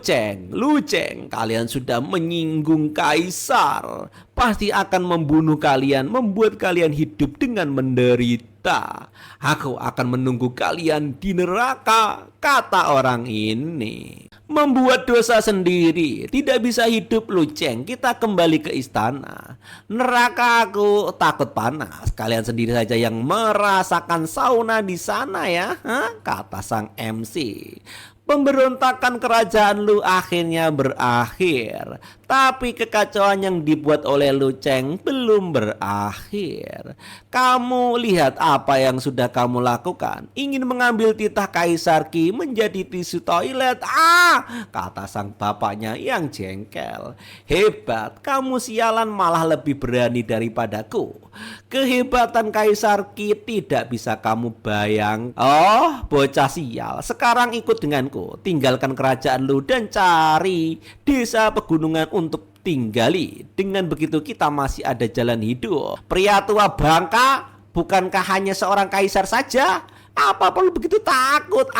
Cheng, kalian sudah menyinggung Kaisar. Pasti akan membunuh kalian, membuat kalian hidup dengan menderita. Aku akan menunggu kalian di neraka, kata orang ini. Membuat dosa sendiri, tidak bisa hidup Lu Cheng. Kita kembali ke istana. Neraka, aku takut panas. Kalian sendiri saja yang merasakan sauna di sana ya, kata sang MC. Pemberontakan kerajaan Lu akhirnya berakhir. Tapi kekacauan yang dibuat oleh Lu Cheng belum berakhir. Kamu lihat apa yang sudah kamu lakukan. Ingin mengambil titah Kaisar Qi menjadi tisu toilet. Kata sang bapaknya yang jengkel. Hebat, kamu sialan malah lebih berani daripadaku. Kehebatan Kaisar Qi tidak bisa kamu bayang. Oh, bocah sial, sekarang ikut denganku. Tinggalkan kerajaan Lu dan cari desa pegunungan untuk tinggali. Dengan begitu kita masih ada jalan hidup. Pria tua bangka, bukankah hanya seorang kaisar saja? Apa perlu begitu takut?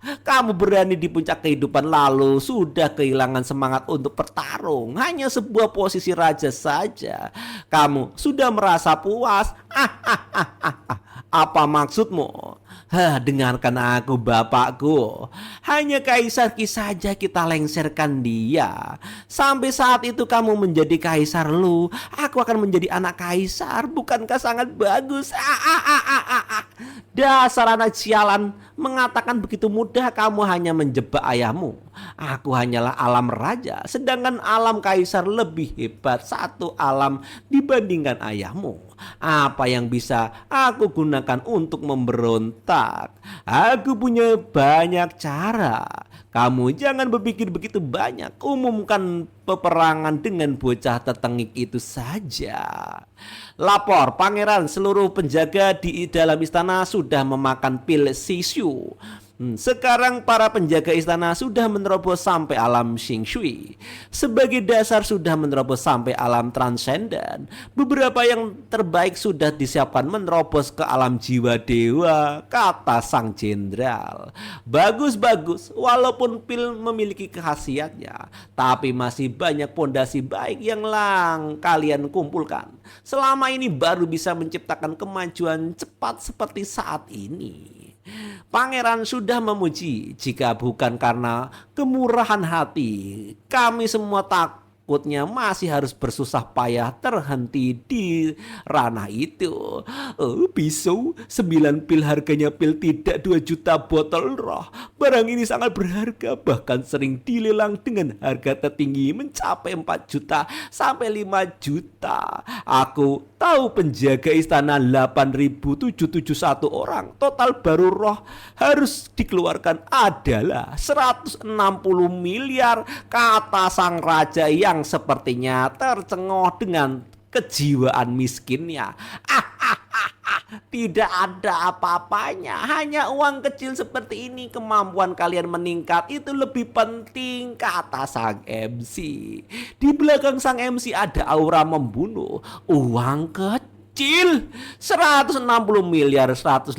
Kamu berani di puncak kehidupan lalu sudah kehilangan semangat untuk bertarung. Hanya sebuah posisi raja saja. Kamu sudah merasa puas. Apa maksudmu? Dengarkan aku, bapakku. Hanya Kaisar Ki saja kita lengserkan dia. Sampai saat itu kamu menjadi kaisar lu, aku akan menjadi anak kaisar. Bukankah sangat bagus? Dasar anak sialan, mengatakan begitu mudah kamu hanya menjebak ayahmu. Aku hanyalah alam raja, sedangkan alam kaisar lebih hebat satu alam dibandingkan ayahmu. Apa yang bisa aku gunakan untuk memberontak? Aku punya banyak cara. Kamu jangan berpikir begitu banyak. Umumkan peperangan dengan bocah tetengik itu saja. Lapor pangeran, seluruh penjaga di dalam istana sudah memakan pil sisu. Sekarang para penjaga istana sudah menerobos sampai alam Xing Shui. Sebagai dasar sudah menerobos sampai alam transenden. Beberapa yang terbaik sudah disiapkan menerobos ke alam jiwa dewa, kata sang jenderal. Bagus-bagus, walaupun pil memiliki khasiatnya, tapi masih banyak pondasi baik yang kalian kumpulkan. Selama ini baru bisa menciptakan kemajuan cepat seperti saat ini. Pangeran sudah memuji. Jika bukan karena kemurahan hati, kami semua takutnya masih harus bersusah payah terhenti di ranah itu. Pisau 9 pil, harganya pil tidak 2 juta botol roh. Barang ini sangat berharga, bahkan sering dilelang dengan harga tertinggi mencapai 4 juta sampai 5 juta. Aku tahu penjaga istana 8.771 orang. Total baru roh harus dikeluarkan adalah 160 miliar, kata sang raja yang sepertinya tercengoh dengan kejiwaan miskinnya. Tidak ada apa-apanya, hanya uang kecil seperti ini. Kemampuan kalian meningkat itu lebih penting, kata sang MC. Di belakang sang MC ada aura membunuh. Uang kecil 160 miliar, 118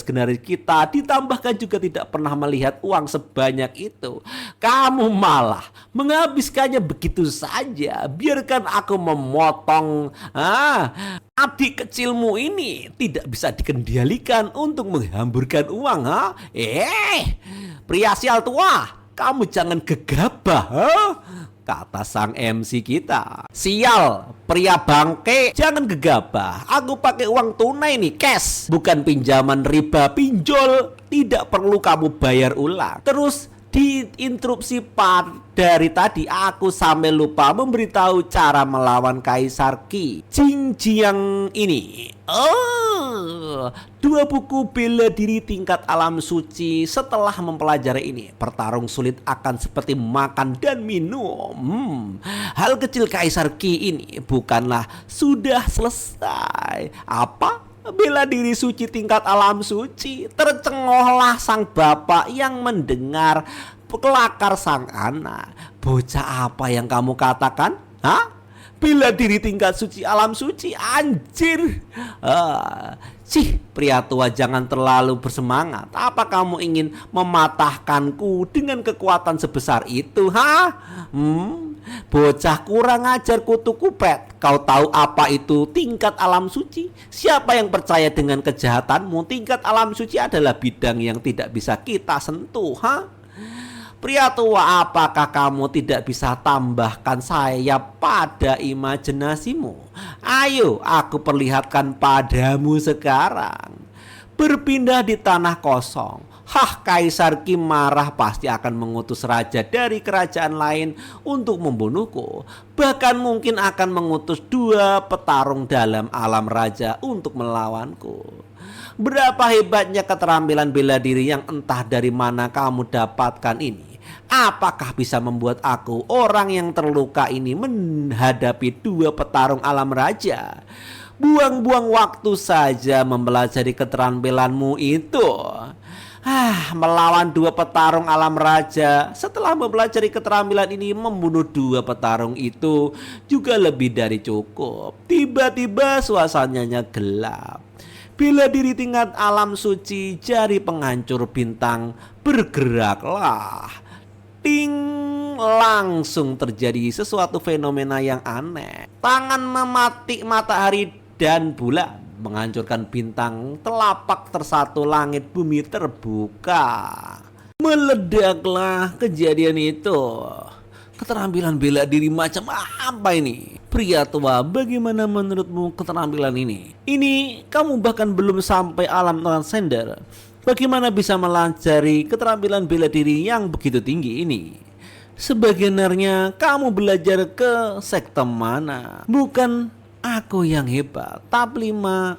generasi kita, ditambahkan juga tidak pernah melihat uang sebanyak itu. Kamu malah menghabiskannya begitu saja. Biarkan aku memotong. Adik kecilmu ini tidak bisa dikendalikan untuk menghamburkan uang. Pria sial tua, kamu jangan gegabah. Kata sang MC kita. Sial, pria bangke, jangan gegabah. Aku pakai uang tunai nih, cash, bukan pinjaman riba pinjol. Tidak perlu kamu bayar ulang. Terus diinterupsi dari tadi, aku sampai lupa memberitahu cara melawan Kaisar Ki Xingjiang ini. 2 buku bela diri tingkat alam suci. Setelah mempelajari ini, bertarung sulit akan seperti makan dan minum. Hal kecil Kaisar Ki ini bukanlah sudah selesai. Apa? Bela diri suci tingkat alam suci. Tercengohlah sang bapak yang mendengar kelakar sang anak. Bocah apa yang kamu katakan? Bela diri tingkat suci alam suci, anjir. Pria tua, jangan terlalu bersemangat. Apa kamu ingin mematahkanku dengan kekuatan sebesar itu? Bocah kurang ajar, kutu kupret. Kau tahu apa itu tingkat alam suci? Siapa yang percaya dengan kejahatanmu? Tingkat alam suci adalah bidang yang tidak bisa kita sentuh. Pria tua, apakah kamu tidak bisa tambahkan sayap pada imajinasimu? Ayo, aku perlihatkan padamu sekarang. Berpindah di tanah kosong. Kaisar Ki marah, pasti akan mengutus raja dari kerajaan lain untuk membunuhku. Bahkan mungkin akan mengutus 2 petarung dalam alam raja untuk melawanku. Berapa hebatnya keterampilan bela diri yang entah dari mana kamu dapatkan ini. Apakah bisa membuat aku, orang yang terluka ini, menghadapi 2 petarung alam raja? Buang-buang waktu saja mempelajari keterampilanmu itu. Melawan dua petarung alam raja. Setelah mempelajari keterampilan ini, membunuh dua petarung itu juga lebih dari cukup. Tiba-tiba suasananya gelap. Bela diri tingkat alam suci, jari penghancur bintang, bergeraklah. Ting, langsung terjadi sesuatu fenomena yang aneh. Tangan mematik matahari dan bulan, menghancurkan bintang, telapak tersatu, langit bumi terbuka. Meledaklah kejadian itu. Keterampilan bela diri macam apa ini? Pria tua, bagaimana menurutmu keterampilan ini? Ini kamu bahkan belum sampai alam transcender. Bagaimana bisa melajari keterampilan bela diri yang begitu tinggi ini? Sebenarnya kamu belajar ke sekte mana? Bukan aku yang hebat, tapi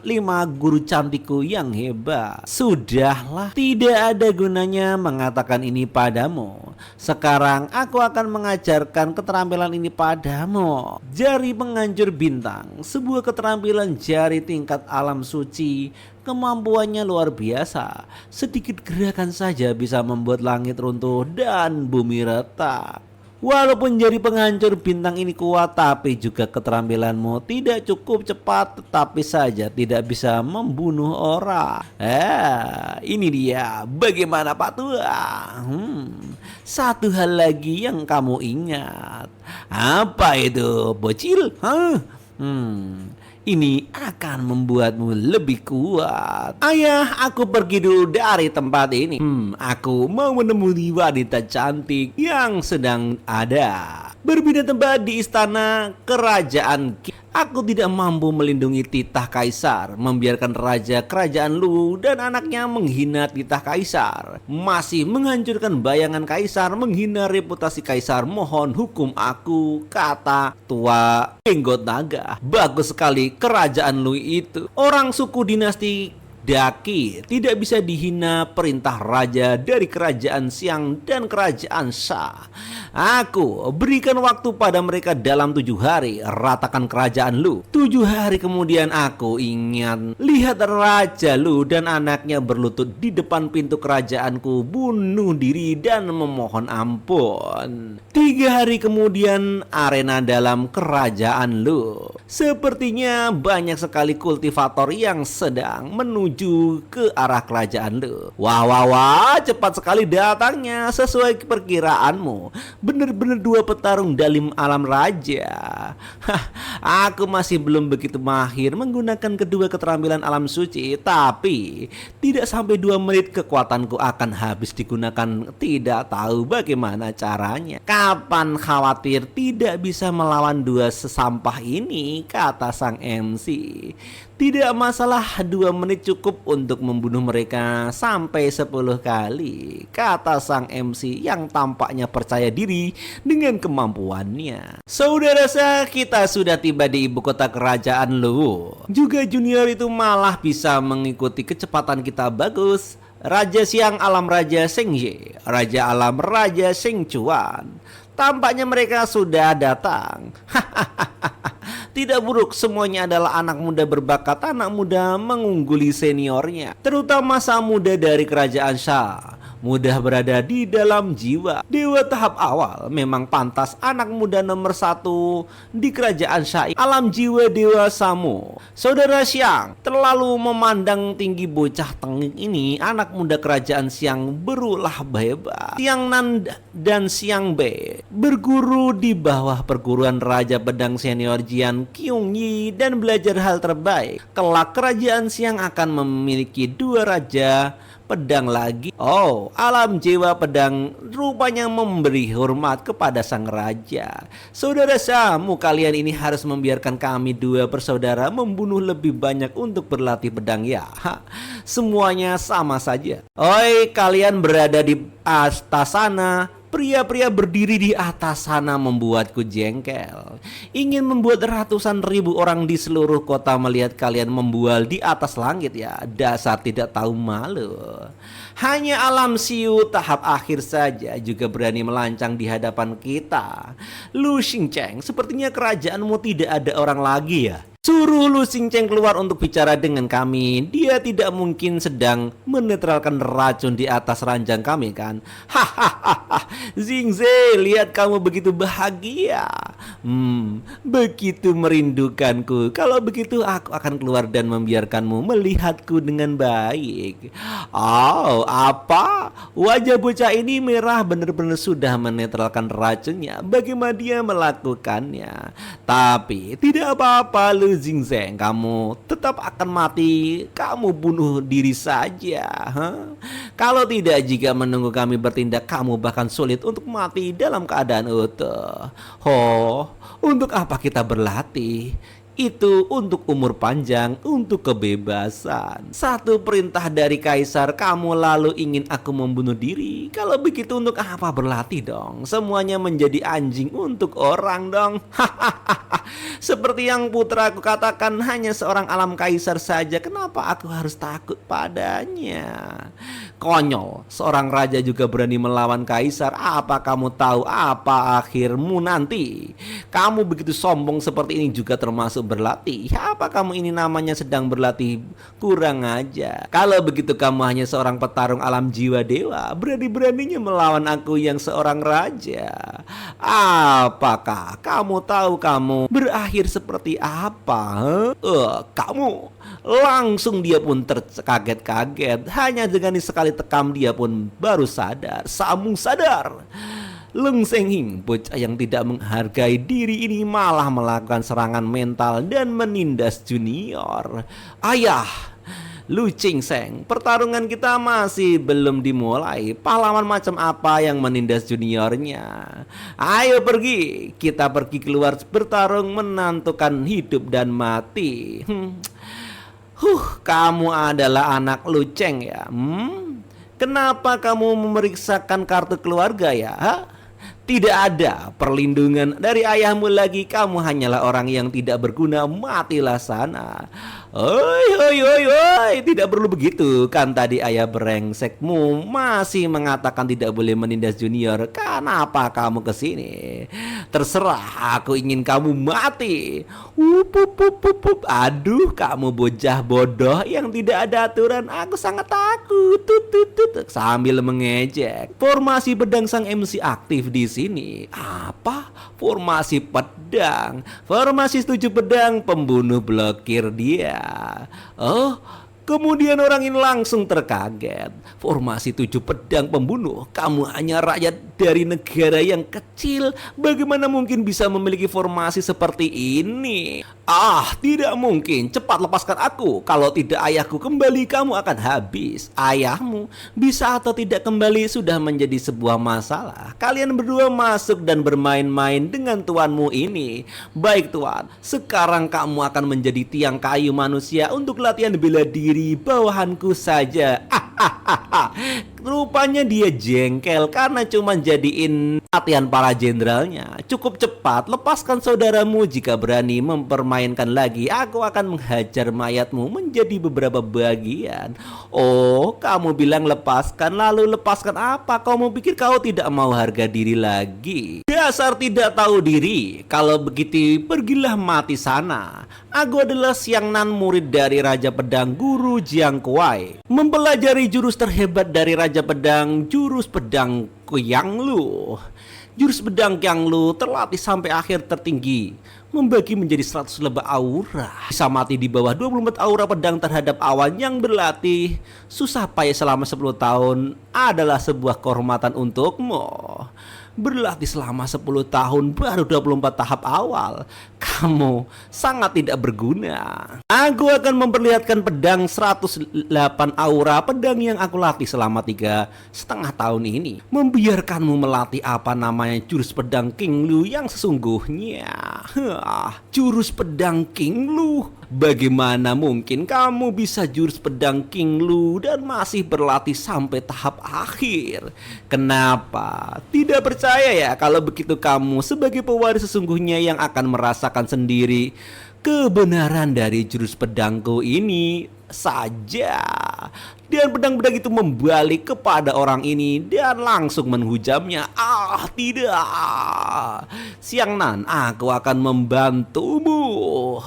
lima guru cantikku yang hebat. Sudahlah, tidak ada gunanya mengatakan ini padamu. Sekarang aku akan mengajarkan keterampilan ini padamu. Jari penghancur bintang, sebuah keterampilan jari tingkat alam suci. Kemampuannya luar biasa. Sedikit gerakan saja bisa membuat langit runtuh dan bumi retak. Walaupun jari penghancur bintang ini kuat, tapi juga keterampilanmu tidak cukup cepat, tetapi saja tidak bisa membunuh orang. Ini dia. Bagaimana Pak Tua? Satu hal lagi yang kamu ingat. Apa itu, bocil? Ini akan membuatmu lebih kuat. Ayah, aku pergi dulu dari tempat ini. Aku mau menemui wanita cantik yang sedang ada. Berpindah tempat di istana kerajaan. Aku tidak mampu melindungi titah kaisar, membiarkan raja kerajaan Lu dan anaknya menghina titah kaisar, masih menghancurkan bayangan kaisar, menghina reputasi kaisar. Mohon hukum aku, kata tua jenggot naga. Bagus sekali kerajaan Lu itu. Orang suku dinasti Daki tidak bisa dihina perintah raja dari kerajaan Siang dan kerajaan Sha. Aku berikan waktu pada mereka dalam 7 hari, ratakan kerajaan Lu. 7 hari kemudian aku ingat lihat raja Lu dan anaknya berlutut di depan pintu kerajaanku, bunuh diri dan memohon ampun. 3 hari kemudian arena dalam kerajaan Lu. Sepertinya banyak sekali kultivator yang sedang menuju ke arah kerajaan Lu. Wah, cepat sekali datangnya, sesuai perkiraanmu. Benar-benar 2 petarung dalam alam raja. Aku masih belum begitu mahir menggunakan kedua keterampilan alam suci, tapi tidak sampai 2 menit kekuatanku akan habis digunakan. Tidak tahu bagaimana caranya. Kapan khawatir tidak bisa melawan 2 sesampah ini, kata sang MC. Tidak masalah, 2 menit cukup untuk membunuh mereka sampai 10 kali, kata sang MC yang tampaknya percaya diri dengan kemampuannya. Saudara sah, kita sudah tiba di ibu kota kerajaan Lu. Juga junior itu malah bisa mengikuti kecepatan kita bagus. Raja Siang Alam Raja Sengye, Raja Alam Raja Sengcuan. Tampaknya mereka sudah datang. Tidak buruk, semuanya adalah anak muda berbakat, anak muda mengungguli seniornya, terutama sang muda dari kerajaan Sha. Mudah berada di dalam jiwa. Dewa tahap awal memang pantas anak muda nomor 1 di kerajaan Sha. Alam jiwa Dewa Samu. Saudara Siang terlalu memandang tinggi bocah tengik ini. Anak muda kerajaan Siang berulah hebat. Siang Nan dan Siang Bei berguru di bawah perguruan Raja Pedang Senior Jian Kyung Yi dan belajar hal terbaik. Kelak kerajaan Siang akan memiliki 2 raja pedang lagi. Alam jiwa pedang rupanya memberi hormat kepada sang raja. Saudara Samu, kalian ini harus membiarkan kami 2 bersaudara membunuh lebih banyak untuk berlatih pedang ya. Semuanya sama saja. Kalian berada di atas sana. Pria-pria berdiri di atas sana membuatku jengkel. Ingin membuat ratusan ribu orang di seluruh kota melihat kalian membual di atas langit ya. Dasar tidak tahu malu. Hanya alam siu tahap akhir saja juga berani melancang di hadapan kita. Lu Xingcheng, sepertinya kerajaanmu tidak ada orang lagi ya. Suruh Lu Xingchen keluar untuk bicara dengan kami. Dia tidak mungkin sedang menetralkan racun di atas ranjang kami kan? Hahaha. Xingze, lihat kamu begitu bahagia. Begitu merindukanku. Kalau begitu aku akan keluar dan membiarkanmu melihatku dengan baik. Oh, apa? Wajah bocah ini merah, benar-benar sudah menetralkan racunnya. Bagaimana dia melakukannya? Tapi tidak apa-apa, Lu Xingzeng, kamu tetap akan mati. Kamu bunuh diri saja. Kalau tidak, jika menunggu kami bertindak, kamu bahkan sulit untuk mati dalam keadaan utuh. Untuk apa kita berlatih? Itu untuk umur panjang, untuk kebebasan. Satu perintah dari kaisar, kamu lalu ingin aku membunuh diri. Kalau begitu untuk apa berlatih dong? Semuanya menjadi anjing untuk orang dong. Seperti yang putraku katakan, hanya seorang alam kaisar saja. Kenapa aku harus takut padanya? Konyol, seorang raja juga berani melawan kaisar. Apa kamu tahu apa akhirmu nanti? Kamu begitu sombong seperti ini juga termasuk berlatih. Apa kamu ini namanya sedang berlatih? Kurang aja. Kalau begitu kamu hanya seorang petarung alam jiwa dewa, berani-beraninya melawan aku yang seorang raja. Apakah kamu tahu kamu berakhir seperti apa? Kamu langsung dia pun terkaget-kaget. Hanya dengan sekali tekam dia pun baru sadar. Sambung sadar. Leng Senghing, bocah yang tidak menghargai diri ini malah melakukan serangan mental dan menindas junior. Ayah, Lu Xingzeng, pertarungan kita masih belum dimulai. Pahlawan macam apa yang menindas juniornya? Ayo pergi, kita pergi keluar bertarung menentukan hidup dan mati. Kamu adalah anak Lu Cheng ya? Kenapa kamu memeriksakan kartu keluarga ya? Tidak ada perlindungan dari ayahmu lagi. Kamu hanyalah orang yang tidak berguna. Matilah sana. Oi, tidak perlu begitu. Kan tadi ayah brengsekmu masih mengatakan tidak boleh menindas junior. Kenapa kamu kesini? Terserah, aku ingin kamu mati. Aduh, kamu bocah bodoh yang tidak ada aturan. Aku sangat takut. Sambil mengejek. Formasi pedang sang MC aktif di sini. Apa? Formasi pedang. Formasi 7 pedang, pembunuh blokir dia. Kemudian orang ini langsung terkaget. Formasi 7 pedang pembunuh. Kamu hanya rakyat dari negara yang kecil. Bagaimana mungkin bisa memiliki formasi seperti ini? Tidak mungkin. Cepat lepaskan aku. Kalau tidak ayahku kembali, kamu akan habis. Ayahmu bisa atau tidak kembali sudah menjadi sebuah masalah. Kalian berdua masuk dan bermain-main dengan tuanmu ini. Baik tuan, sekarang kamu akan menjadi tiang kayu manusia untuk latihan bela diri bawahanku saja. Rupanya dia jengkel karena cuma jadiin latihan para jenderalnya. Cukup cepat, lepaskan saudaramu. Jika berani mempermainkan lagi, aku akan menghajar mayatmu menjadi beberapa bagian. Kamu bilang lepaskan, lalu lepaskan apa? Kamu pikir kau tidak mau harga diri lagi? Dasar tidak tahu diri. Kalau begitu, pergilah mati sana. Aku adalah Xiang Nan, murid dari Raja Pedang Guru Jiang Kuai. Mempelajari jurus terhebat dari Raja Pedang, jurus pedang Qiang Lu. Jurus pedang Qiang Lu terlatih sampai akhir tertinggi, membagi menjadi 100 lebah aura. Bisa mati di bawah 24 aura pedang terhadap awan yang berlatih. Susah payah selama 10 tahun adalah sebuah kehormatan untukmu. Berlatih selama 10 tahun baru 24 tahap awal. Kamu sangat tidak berguna. Aku akan memperlihatkan pedang 108 aura, pedang yang aku latih selama 3,5 tahun ini. Membiarkanmu melatih apa namanya jurus pedang King Lu yang sesungguhnya. Jurus pedang King Lu. Bagaimana mungkin kamu bisa jurus pedang King Lu dan masih berlatih sampai tahap akhir? Kenapa? Tidak percaya ya? Kalau begitu kamu sebagai pewaris sesungguhnya yang akan merasakan sendiri kebenaran dari jurus pedangku ini. saja. Dan pedang-pedang itu membalik kepada orang ini dan langsung menghujamnya. Ah, tidak. Siang Nan, aku akan membantumu.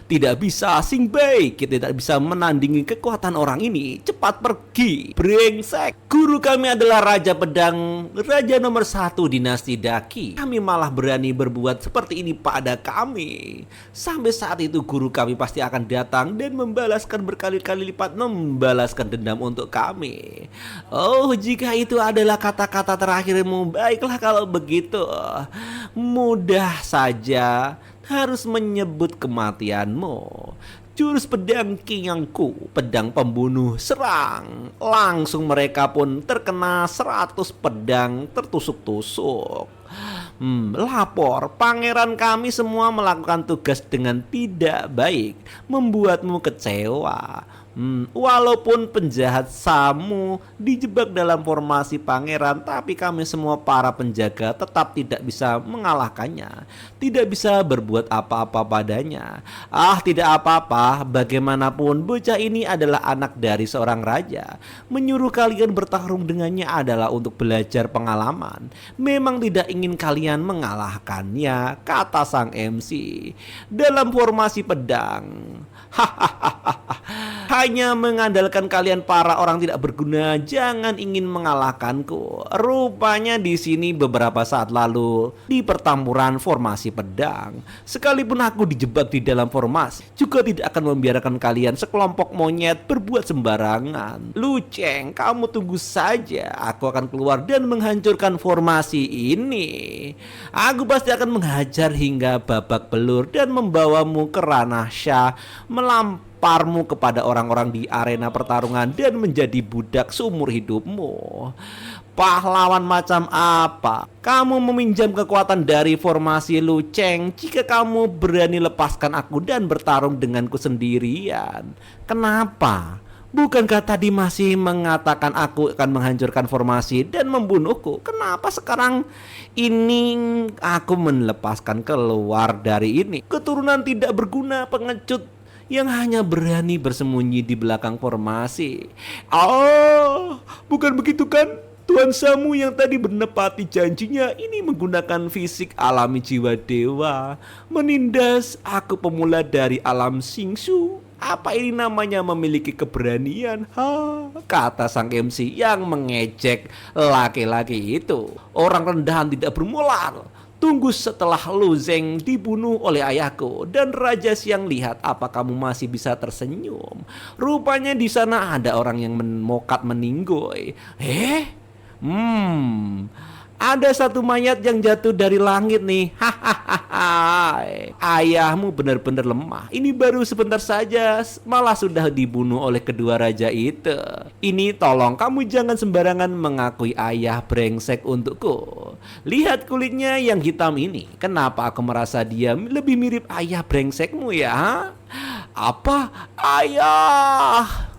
Tidak bisa, Sing Bei. Kita tidak bisa menandingi kekuatan orang ini. Cepat pergi, brengsek. Guru kami adalah Raja Pedang, Raja nomor 1 dinasti Daki. Kami malah berani berbuat seperti ini pada kami. Sampai saat itu guru kami pasti akan datang dan membalaskan berkali-kali lipat, membalaskan dendam untuk kami. Oh, jika itu adalah kata-kata terakhirmu, baiklah kalau begitu. Mudah saja harus menyebut kematianmu. Jurus pedang Qiyangku, pedang pembunuh, serang. Langsung mereka pun terkena 100 pedang tertusuk-tusuk. Lapor, pangeran kami semua melakukan tugas dengan tidak baik, membuatmu kecewa. Walaupun penjahat Samu dijebak dalam formasi pangeran, tapi kami semua para penjaga tetap tidak bisa mengalahkannya, tidak bisa berbuat apa-apa padanya. Ah, tidak apa-apa, bagaimanapun bocah ini adalah anak dari seorang raja. Menyuruh kalian bertarung dengannya adalah untuk belajar pengalaman. Memang tidak ingin kalian mengalahkannya, kata sang MC. Dalam formasi pedang, hanya mengandalkan kalian para orang tidak berguna, jangan ingin mengalahkanku. Rupanya di sini beberapa saat lalu di pertempuran formasi pedang, sekalipun aku dijebak di dalam formasi, juga tidak akan membiarkan kalian sekelompok monyet berbuat sembarangan. Lu Cheng, kamu tunggu saja, aku akan keluar dan menghancurkan formasi ini. Aku pasti akan menghajar hingga babak belur dan membawamu ke ranah Syah, melamparmu kepada orang-orang di arena pertarungan dan menjadi budak seumur hidupmu. Pahlawan macam apa? Kamu meminjam kekuatan dari formasi Lu Cheng jika kamu berani lepaskan aku dan bertarung denganku sendirian. Kenapa? Bukankah tadi masih mengatakan aku akan menghancurkan formasi dan membunuhku? Kenapa sekarang ini aku melepaskan keluar dari ini? Keturunan tidak berguna, pengecut yang hanya berani bersembunyi di belakang formasi. Oh, bukan begitu kan? Tuan Samu yang tadi menepati janjinya ini menggunakan fisik alami jiwa dewa, menindas aku pemula dari alam Xingsu. Apa ini namanya memiliki keberanian? Kata sang MC yang mengejek laki-laki itu. Orang rendahan tidak bermoral. Tunggu setelah Lu Zeng dibunuh oleh ayahku dan Raja Siang, lihat apa kamu masih bisa tersenyum. Rupanya di sana ada orang yang memokat meninggoy. Ada satu mayat yang jatuh dari langit nih. Ayahmu benar-benar lemah. Ini baru sebentar saja malah sudah dibunuh oleh kedua raja itu. Ini tolong kamu jangan sembarangan mengakui ayah brengsek untukku. Lihat kulitnya yang hitam ini. Kenapa aku merasa dia lebih mirip ayah brengsekmu ya? Apa? Ayah?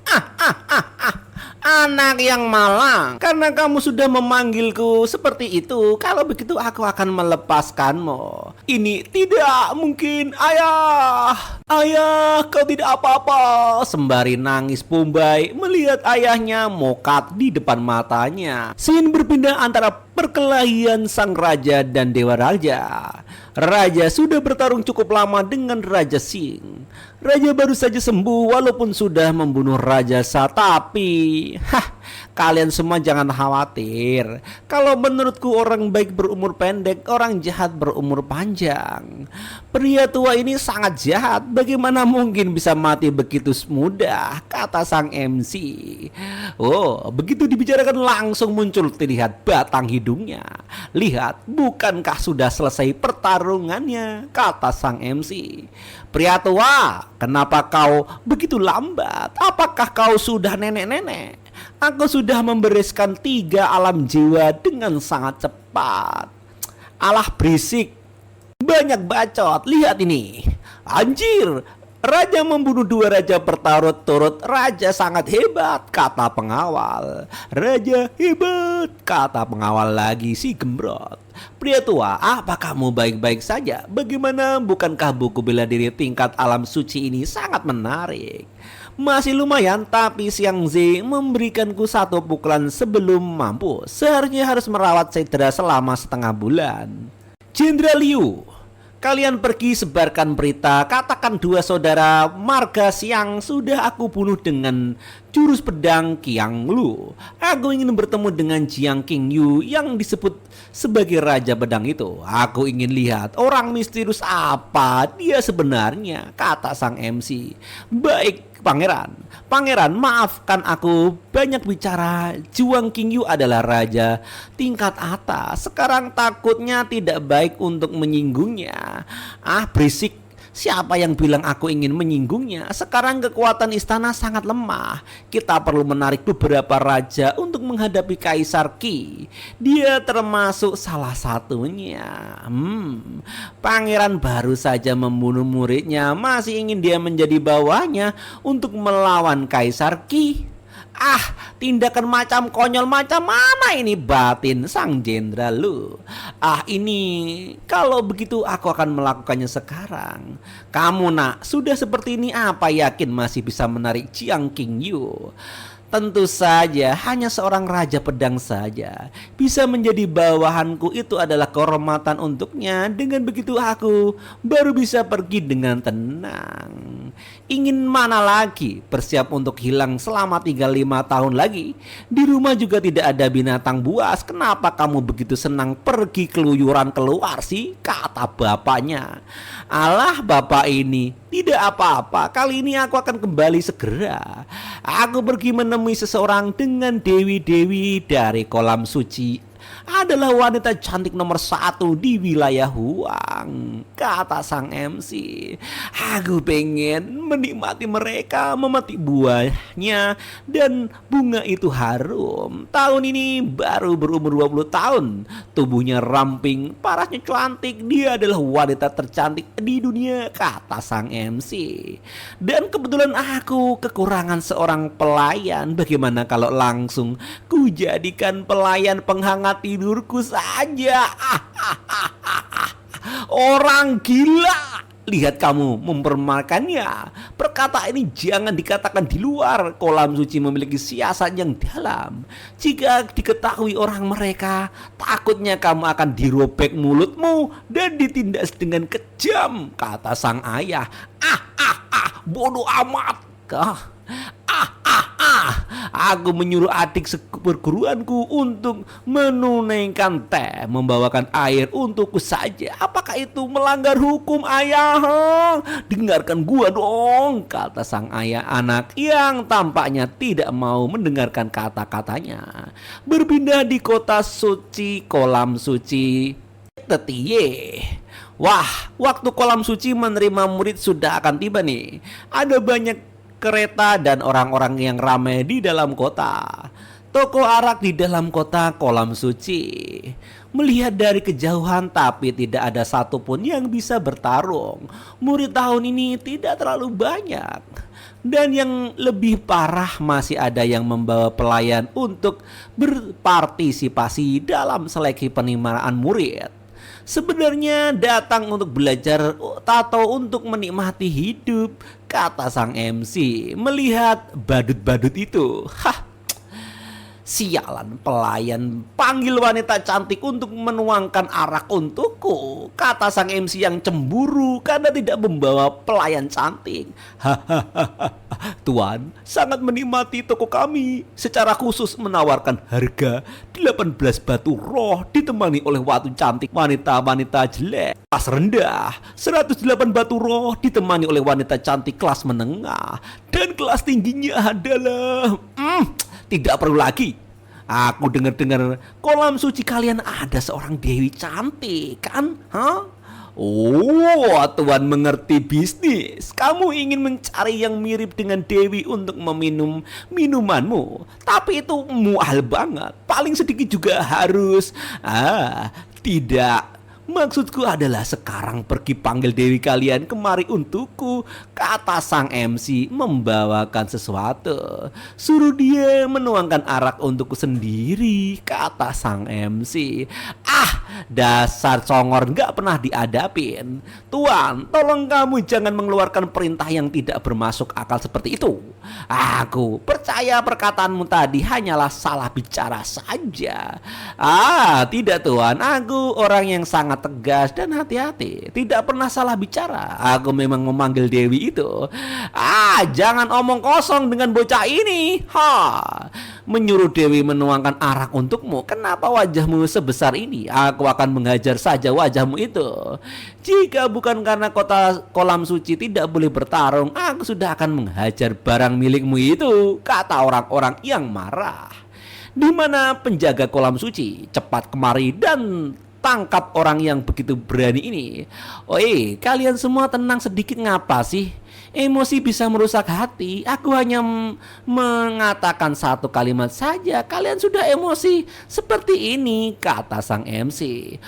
Anak yang malang, karena kamu sudah memanggilku seperti itu. Kalau begitu aku akan melepaskanmu. Ini tidak mungkin, ayah. Ayah, kau tidak apa-apa. Sembari nangis Pumbai melihat ayahnya mokat di depan matanya. Scene berpindah antara perkelahian sang raja dan dewa raja. Raja sudah bertarung cukup lama dengan Raja Sing. Raja baru saja sembuh walaupun sudah membunuh Raja Sa. Tapi kalian semua jangan khawatir. Kalau menurutku orang baik berumur pendek, orang jahat berumur panjang. Pria tua ini sangat jahat. Bagaimana mungkin bisa mati begitu mudah? Kata sang MC. Oh, begitu dibicarakan langsung muncul terlihat batang hidungnya. Lihat, bukankah sudah selesai pertarungannya? Kata sang MC. Pria tua, kenapa kau begitu lambat? Apakah kau sudah nenek-nenek? Aku sudah membereskan 3 alam jiwa dengan sangat cepat. Alah berisik, banyak bacot. Lihat ini. Anjir, raja membunuh 2 raja berturut-turut. Raja sangat hebat, kata pengawal. Raja hebat, kata pengawal lagi si gembrot. Pria tua, apa kamu baik-baik saja? Bagaimana, bukankah buku bela diri tingkat alam suci ini sangat menarik? Masih lumayan, tapi Xiang Zi memberikanku satu pukulan sebelum mampus. Seharusnya harus merawat cedera selama setengah bulan. Jenderal Liu, kalian pergi sebarkan berita, katakan dua saudara marga Xiang sudah aku bunuh dengan jurus pedang Qiang Lu. Aku ingin bertemu dengan Jiang Qingyu yang disebut sebagai raja pedang itu. Aku ingin lihat orang misterius apa dia sebenarnya, kata sang MC. Baik Pangeran, maafkan aku banyak bicara. Jiang Qingyu adalah raja tingkat atas. Sekarang takutnya tidak baik untuk menyinggungnya. Ah, berisik. Siapa yang bilang aku ingin menyinggungnya? Sekarang kekuatan istana sangat lemah. Kita perlu menarik beberapa raja untuk menghadapi Kaisar Qi. Dia termasuk salah satunya. Pangeran baru saja membunuh muridnya, masih ingin dia menjadi bawahnya untuk melawan Kaisar Qi. Ah, tindakan macam konyol macam mana ini, batin sang jenderal Lu. Ah, ini kalau begitu aku akan melakukannya sekarang. Kamu nak, sudah seperti ini apa yakin masih bisa menarik Jiang Qingyu? Tentu saja hanya seorang raja pedang saja bisa menjadi bawahanku, itu adalah kehormatan untuknya. Dengan begitu aku baru bisa pergi dengan tenang. Ingin mana lagi? Bersiap untuk hilang selama 35 tahun lagi. Di rumah juga tidak ada binatang buas. Kenapa kamu begitu senang pergi keluyuran keluar sih? Kata bapaknya. Alah, bapak ini tidak apa-apa. Kali ini aku akan kembali segera. Aku pergi menemui seseorang dengan dewi-dewi dari kolam suci. Adalah wanita cantik nomor 1 di wilayah Huang, kata sang MC. Aku pengen menikmati mereka, memetik buahnya, dan bunga itu harum. Tahun ini baru berumur 20 tahun. Tubuhnya ramping, parasnya cantik. Dia adalah wanita tercantik di dunia, kata sang MC. Dan kebetulan aku kekurangan seorang pelayan. Bagaimana kalau langsung ku jadikan pelayan penghangat tidurku saja? Orang gila, lihat kamu mempermakannya. Perkataan ini jangan dikatakan di luar. Kolam suci memiliki siasat yang dalam. Jika diketahui orang mereka, takutnya kamu akan dirobek mulutmu dan ditindas dengan kejam, kata sang ayah. Bodoh amat. Aku menyuruh adik perguruanku untuk menunaikan teh, membawakan air untukku saja. Apakah itu melanggar hukum, ayah? Dengarkan gua dong, kata sang ayah anak yang tampaknya tidak mau mendengarkan kata-katanya. Berpindah di kota suci, kolam suci Tetie. Wah, waktu kolam suci menerima murid sudah akan tiba nih. Ada banyak kereta dan orang-orang yang ramai di dalam kota. Toko arak di dalam kota kolam suci. Melihat dari kejauhan, tapi tidak ada satupun yang bisa bertarung. Murid tahun ini tidak terlalu banyak. Dan yang lebih parah, masih ada yang membawa pelayan untuk berpartisipasi dalam seleksi penerimaan murid. Sebenarnya datang untuk belajar atau untuk menikmati hidup, kata sang MC melihat badut-badut itu. Sialan, pelayan panggil wanita cantik untuk menuangkan arak untukku, kata sang MC yang cemburu karena tidak membawa pelayan cantik. Tuan sangat menikmati toko kami, secara khusus menawarkan harga 18 batu roh ditemani oleh waktu cantik wanita-wanita jelek kelas rendah, 108 batu roh ditemani oleh wanita cantik kelas menengah, dan kelas tingginya adalah tidak perlu lagi. Aku dengar-dengar kolam suci kalian ada seorang dewi cantik, kan? Oh, Tuan mengerti bisnis. Kamu ingin mencari yang mirip dengan dewi untuk meminum minumanmu. Tapi itu mual banget. Paling sedikit juga harus tidak Maksudku adalah sekarang pergi panggil dewi kalian kemari untukku, kata sang MC membawakan sesuatu. Suruh dia menuangkan arak untukku sendiri, kata sang MC. Ah, dasar congor gak pernah diadapin. Tuan, tolong kamu jangan mengeluarkan perintah yang tidak bermasuk akal seperti itu. Aku percaya perkataanmu tadi hanyalah salah bicara saja. Ah, tidak tuan, aku orang yang sangat tegas dan hati-hati, tidak pernah salah bicara. Aku memang memanggil Dewi itu. Ah, jangan omong kosong dengan bocah ini. Menyuruh Dewi menuangkan arak untukmu. Kenapa wajahmu sebesar ini? Aku akan menghajar saja wajahmu itu. Jika bukan karena kolam suci tidak boleh bertarung, aku sudah akan menghajar barang milikmu itu, kata orang-orang yang marah. Di mana penjaga kolam suci? Cepat kemari dan tangkap orang yang begitu berani ini. Oi, kalian semua tenang sedikit, ngapa sih? Emosi bisa merusak hati. Aku hanya mengatakan satu kalimat saja, kalian sudah emosi seperti ini, kata sang MC.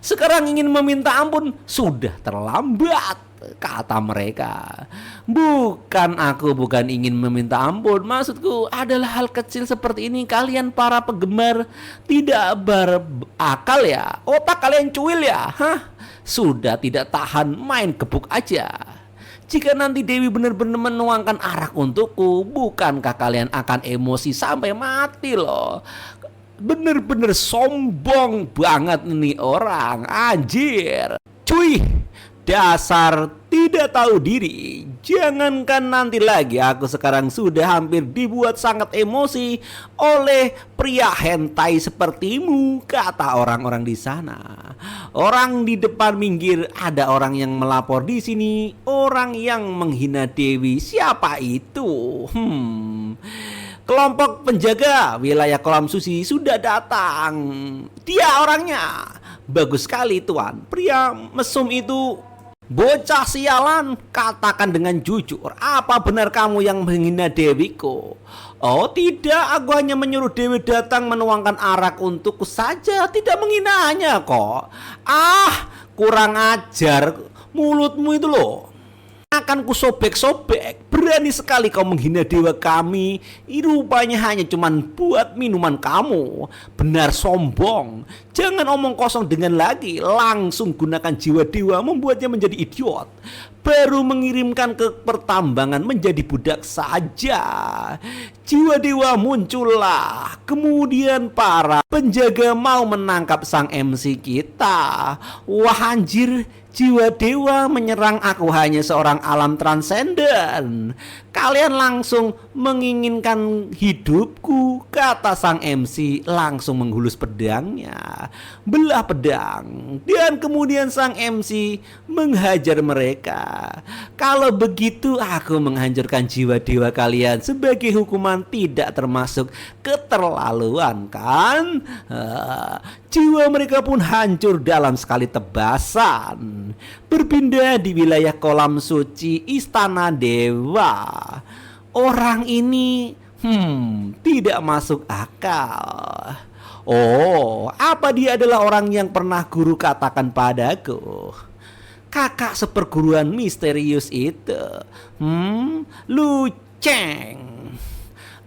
Sekarang ingin meminta ampun, sudah terlambat, kata mereka. Aku bukan ingin meminta ampun. Maksudku adalah hal kecil seperti ini. Kalian para penggemar tidak berakal ya? Otak kalian cuil ya? Sudah tidak tahan, main gebuk aja. Jika nanti Dewi benar-benar menuangkan arak untukku, bukankah kalian akan emosi sampai mati loh? Bener-bener sombong banget nih orang, anjir. Cuy, dasar tidak tahu diri. Jangankan nanti lagi, aku sekarang sudah hampir dibuat sangat emosi oleh pria hentai sepertimu, kata orang-orang di sana. Orang di depan minggir, ada orang yang melapor di sini, orang yang menghina Dewi. Siapa itu? Kelompok penjaga wilayah kolam suci sudah datang. Dia orangnya. Bagus sekali tuan. Pria mesum itu bocah sialan, katakan dengan jujur, apa benar kamu yang menghina Dewiku? Oh tidak, aku hanya menyuruh Dewi datang menuangkan arak untukku saja, tidak menghinanya kok. Ah, kurang ajar, mulutmu itu loh akan kusobek-sobek. Berani sekali kau menghina dewa kami. Rupanya hanya cuman buat minuman kamu. Benar sombong. Jangan omong kosong dengan lagi. Langsung gunakan jiwa dewa membuatnya menjadi idiot. Baru mengirimkan ke pertambangan menjadi budak saja. Jiwa dewa muncullah. Kemudian para penjaga mau menangkap sang MC kita. Wah anjir, jiwa dewa menyerang aku hanya seorang alam transenden. Kalian langsung menginginkan hidupku, kata sang MC langsung menghulus pedangnya. Belah pedang. Dan kemudian sang MC menghajar mereka. Kalau begitu aku menghancurkan jiwa dewa kalian sebagai hukuman, tidak termasuk keterlaluan kan? Jiwa mereka pun hancur dalam sekali tebasan. Berpindah di wilayah kolam suci istana dewa. Orang ini tidak masuk akal. Oh, apa dia adalah orang yang pernah guru katakan padaku? Kakak seperguruan misterius itu. Luceng.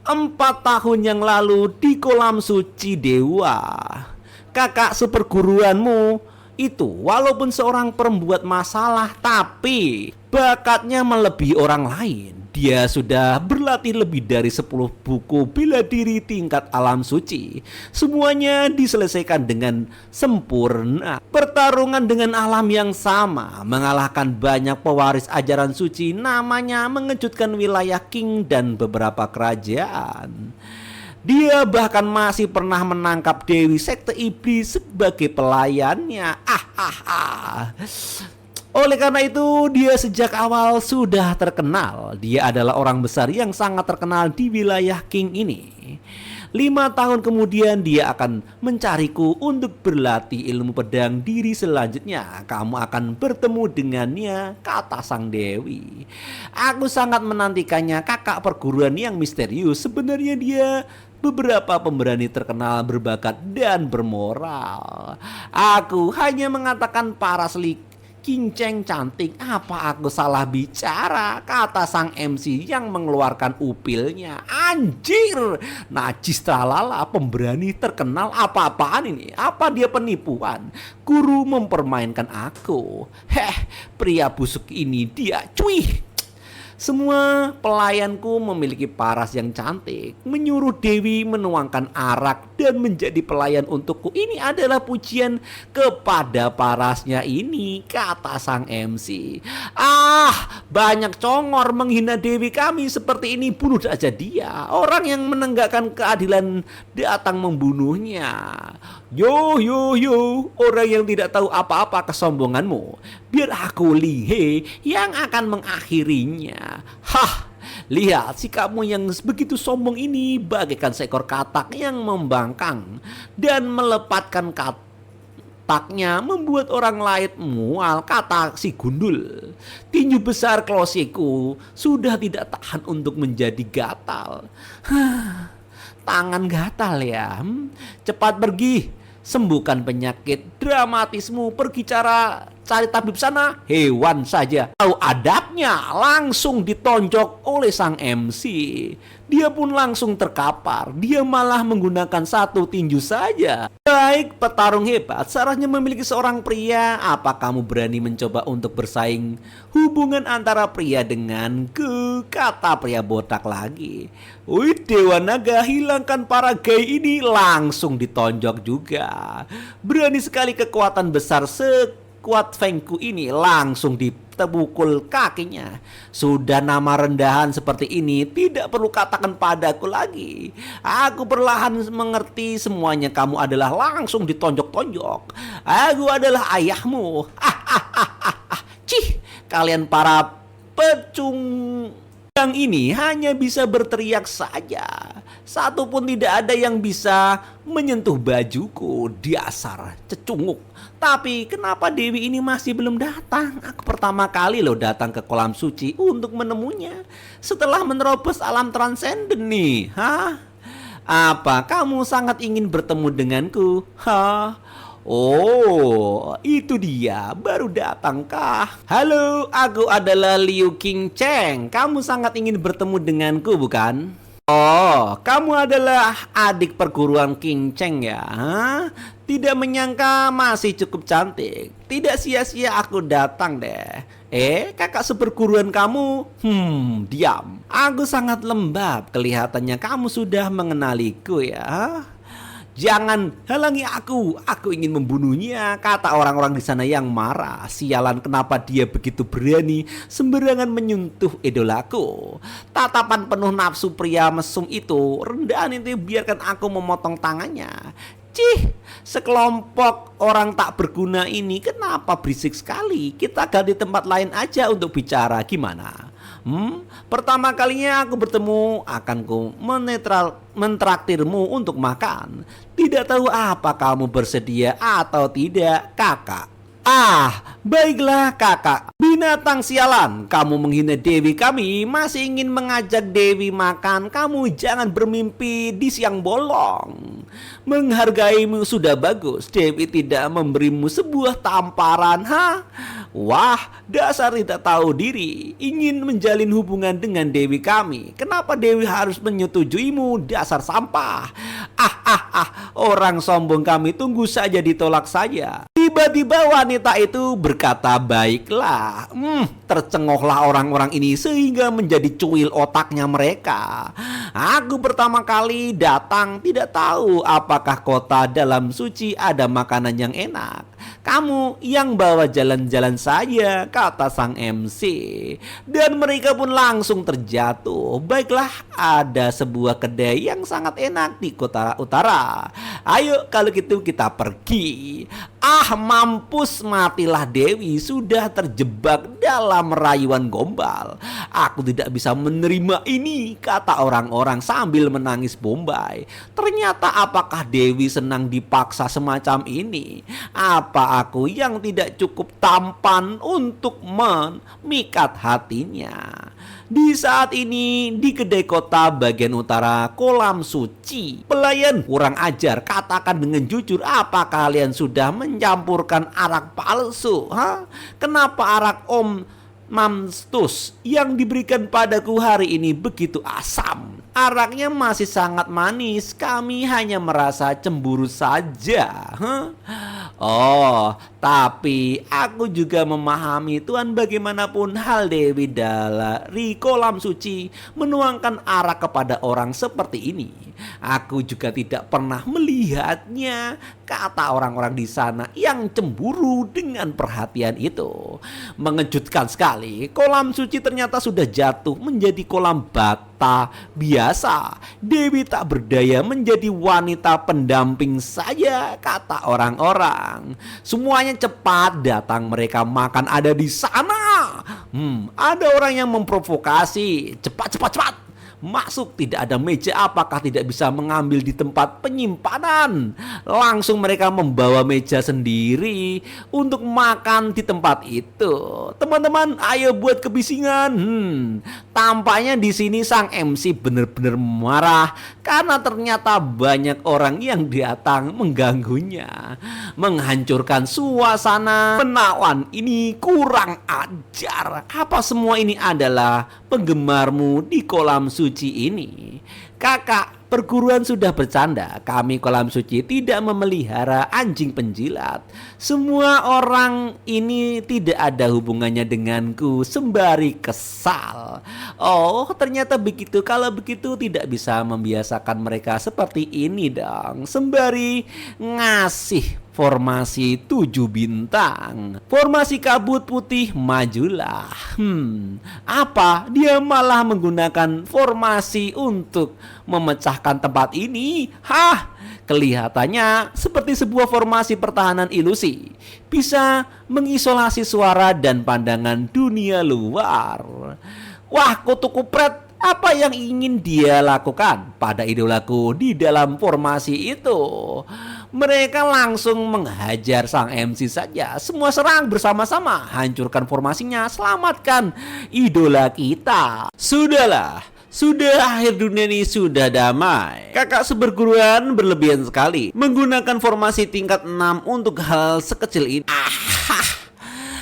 4 tahun yang lalu di kolam suci dewa, kakak seperguruanmu itu walaupun seorang perembuat masalah, tapi bakatnya melebihi orang lain. Dia sudah berlatih lebih dari 10 buku bela diri tingkat alam suci. Semuanya diselesaikan dengan sempurna. Pertarungan dengan alam yang sama, mengalahkan banyak pewaris ajaran suci, namanya mengejutkan wilayah King dan beberapa kerajaan. Dia bahkan masih pernah menangkap Dewi Sekte Iblis sebagai pelayannya. Oleh karena itu dia sejak awal sudah terkenal. Dia adalah orang besar yang sangat terkenal di wilayah King ini. 5 tahun kemudian dia akan mencariku untuk berlatih ilmu pedang diri selanjutnya. Kamu akan bertemu dengannya, kata sang dewi. Aku sangat menantikannya, kakak perguruan yang misterius. Sebenarnya dia beberapa pemberani terkenal berbakat dan bermoral. Aku hanya mengatakan paras kinceng cantik. Apa aku salah bicara? Kata sang MC yang mengeluarkan upilnya. Anjir, najis tralala, pemberani terkenal apa-apaan ini? Apa dia penipuan? Guru mempermainkan aku. Pria busuk ini dia, cuy. Semua pelayanku memiliki paras yang cantik. Menyuruh Dewi menuangkan arak dan menjadi pelayan untukku. Ini adalah pujian kepada parasnya ini, kata sang MC. Banyak congor menghina Dewi kami seperti ini. Bunuh saja dia. Orang yang menegakkan keadilan datang membunuhnya. Yo, orang yang tidak tahu apa-apa kesombonganmu. Biar aku Lihe yang akan mengakhirinya. Lihat sikapmu yang begitu sombong ini bagaikan seekor katak yang membangkang dan melepatkan kataknya membuat orang lain mual, kata si gundul. Tinju besar klosiku sudah tidak tahan untuk menjadi gatal. Tangan gatal ya. Cepat pergi. Sembuhkan penyakit dramatismu, pergi cari tabib sana. Hewan saja tahu adabnya, langsung ditonjok oleh sang MC. Dia pun langsung terkapar. Dia malah menggunakan satu tinju saja. Baik petarung hebat, seharusnya memiliki seorang pria. Apa kamu berani mencoba untuk bersaing hubungan antara pria denganku? Kata pria botak lagi. Wih, Dewa Naga, hilangkan para gay ini. Langsung ditonjok juga. Berani sekali kekuatan besar sekuat Fengku ini, langsung dipukul kakinya. Sudah nama rendahan seperti ini tidak perlu katakan padaku lagi. Aku perlahan mengerti semuanya. Kamu adalah langsung ditonjok-tonjok. Aku adalah ayahmu. Cih, kalian para pecung yang ini hanya bisa berteriak saja. Satu pun tidak ada yang bisa menyentuh bajuku. Dasar cecunguk. Tapi kenapa Dewi ini masih belum datang? Aku pertama kali loh datang ke kolam suci untuk menemunya. Setelah menerobos alam transenden nih. Apa kamu sangat ingin bertemu denganku? Oh, itu dia, baru datangkah? Halo, aku adalah Liu King Cheng. Kamu sangat ingin bertemu denganku, bukan? Oh, kamu adalah adik perguruan King Cheng ya? Tidak menyangka masih cukup cantik. Tidak sia-sia aku datang deh. Kakak seperguruan kamu? Diam. Aku sangat lembab. Kelihatannya kamu sudah mengenaliku ya. Jangan halangi aku ingin membunuhnya, kata orang-orang di sana yang marah. Sialan, kenapa dia begitu berani sembarangan menyentuh idolaku? Tatapan penuh nafsu pria mesum itu, rendahan itu, biarkan aku memotong tangannya. Cih, sekelompok orang tak berguna ini kenapa berisik sekali? Kita ganti tempat lain aja untuk bicara, gimana? Pertama kalinya aku bertemu, akan ku mentraktirmu untuk makan. Tidak tahu apa kamu bersedia atau tidak, kakak. Baiklah kakak. Binatang sialan, kamu menghina Dewi kami, masih ingin mengajak Dewi makan. Kamu jangan bermimpi di siang bolong. Menghargaimu sudah bagus, Dewi tidak memberimu sebuah tamparan. Wah, dasar tidak tahu diri. Ingin menjalin hubungan dengan Dewi kami. Kenapa Dewi harus menyetujuimu, dasar sampah? Orang sombong kami tunggu saja ditolak saja. Tiba-tiba wanita itu berkata, baiklah. Tercengohlah orang-orang ini sehingga menjadi cuil otaknya mereka. Aku pertama kali datang tidak tahu apakah kota dalam suci ada makanan yang enak. Kamu yang bawa jalan-jalan saja, kata sang MC. Dan mereka pun langsung terjatuh. Baiklah, ada sebuah kedai yang sangat enak di kota utara. Ayo kalau gitu kita pergi. Ah, mampus, matilah Dewi, sudah terjebak dalam rayuan gombal. Aku tidak bisa menerima ini, kata orang-orang sambil menangis bombay. Ternyata apakah Dewi senang dipaksa semacam ini? Apa aku yang tidak cukup tampan untuk memikat hatinya? Di saat ini di kedai kota bagian utara Kolam Suci, pelayan kurang ajar, katakan dengan jujur, apa kalian sudah mencampurkan arak palsu? Kenapa arak Om Mamstus yang diberikan padaku hari ini begitu asam? Araknya masih sangat manis, kami hanya merasa cemburu saja. Oh, tapi aku juga memahami Tuhan, bagaimanapun hal Dewi dari Kolam Suci menuangkan arak kepada orang seperti ini. Aku juga tidak pernah melihatnya, kata orang-orang di sana yang cemburu dengan perhatian itu. Mengejutkan sekali, Kolam Suci ternyata sudah jatuh menjadi kolam bata biasa. Dewi tak berdaya menjadi wanita pendamping saja, kata orang-orang. Semuanya cepat datang, mereka makan ada di sana. Ada orang yang memprovokasi, cepat. Masuk, tidak ada meja, apakah tidak bisa mengambil di tempat penyimpanan? Langsung mereka membawa meja sendiri untuk makan di tempat itu. Teman-teman, ayo buat kebisingan. Tampaknya di sini sang MC benar-benar marah karena ternyata banyak orang yang datang mengganggunya, menghancurkan suasana. Menawan ini kurang ajar. Apa semua ini adalah penggemarmu di Kolam Suci ini? Kakak, perguruan sudah bercanda. Kami Kolam Suci tidak memelihara anjing penjilat. Semua orang ini tidak ada hubungannya denganku, sembari kesal. Oh, ternyata begitu. Kalau begitu tidak bisa membiasakan mereka seperti ini dong, sembari ngasih formasi 7 bintang. Formasi kabut putih, majulah. Apa? Dia malah menggunakan formasi untuk memecahkan tempat ini. Kelihatannya seperti sebuah formasi pertahanan ilusi. Bisa mengisolasi suara dan pandangan dunia luar. Wah, kutu kupret. Apa yang ingin dia lakukan pada idolaku di dalam formasi itu? Mereka langsung menghajar sang MC saja. Semua serang bersama-sama, hancurkan formasinya, selamatkan idola kita. Sudahlah, sudah, akhir dunia ini sudah damai. Kakak seperguruan berlebihan sekali menggunakan formasi tingkat 6 untuk hal sekecil ini.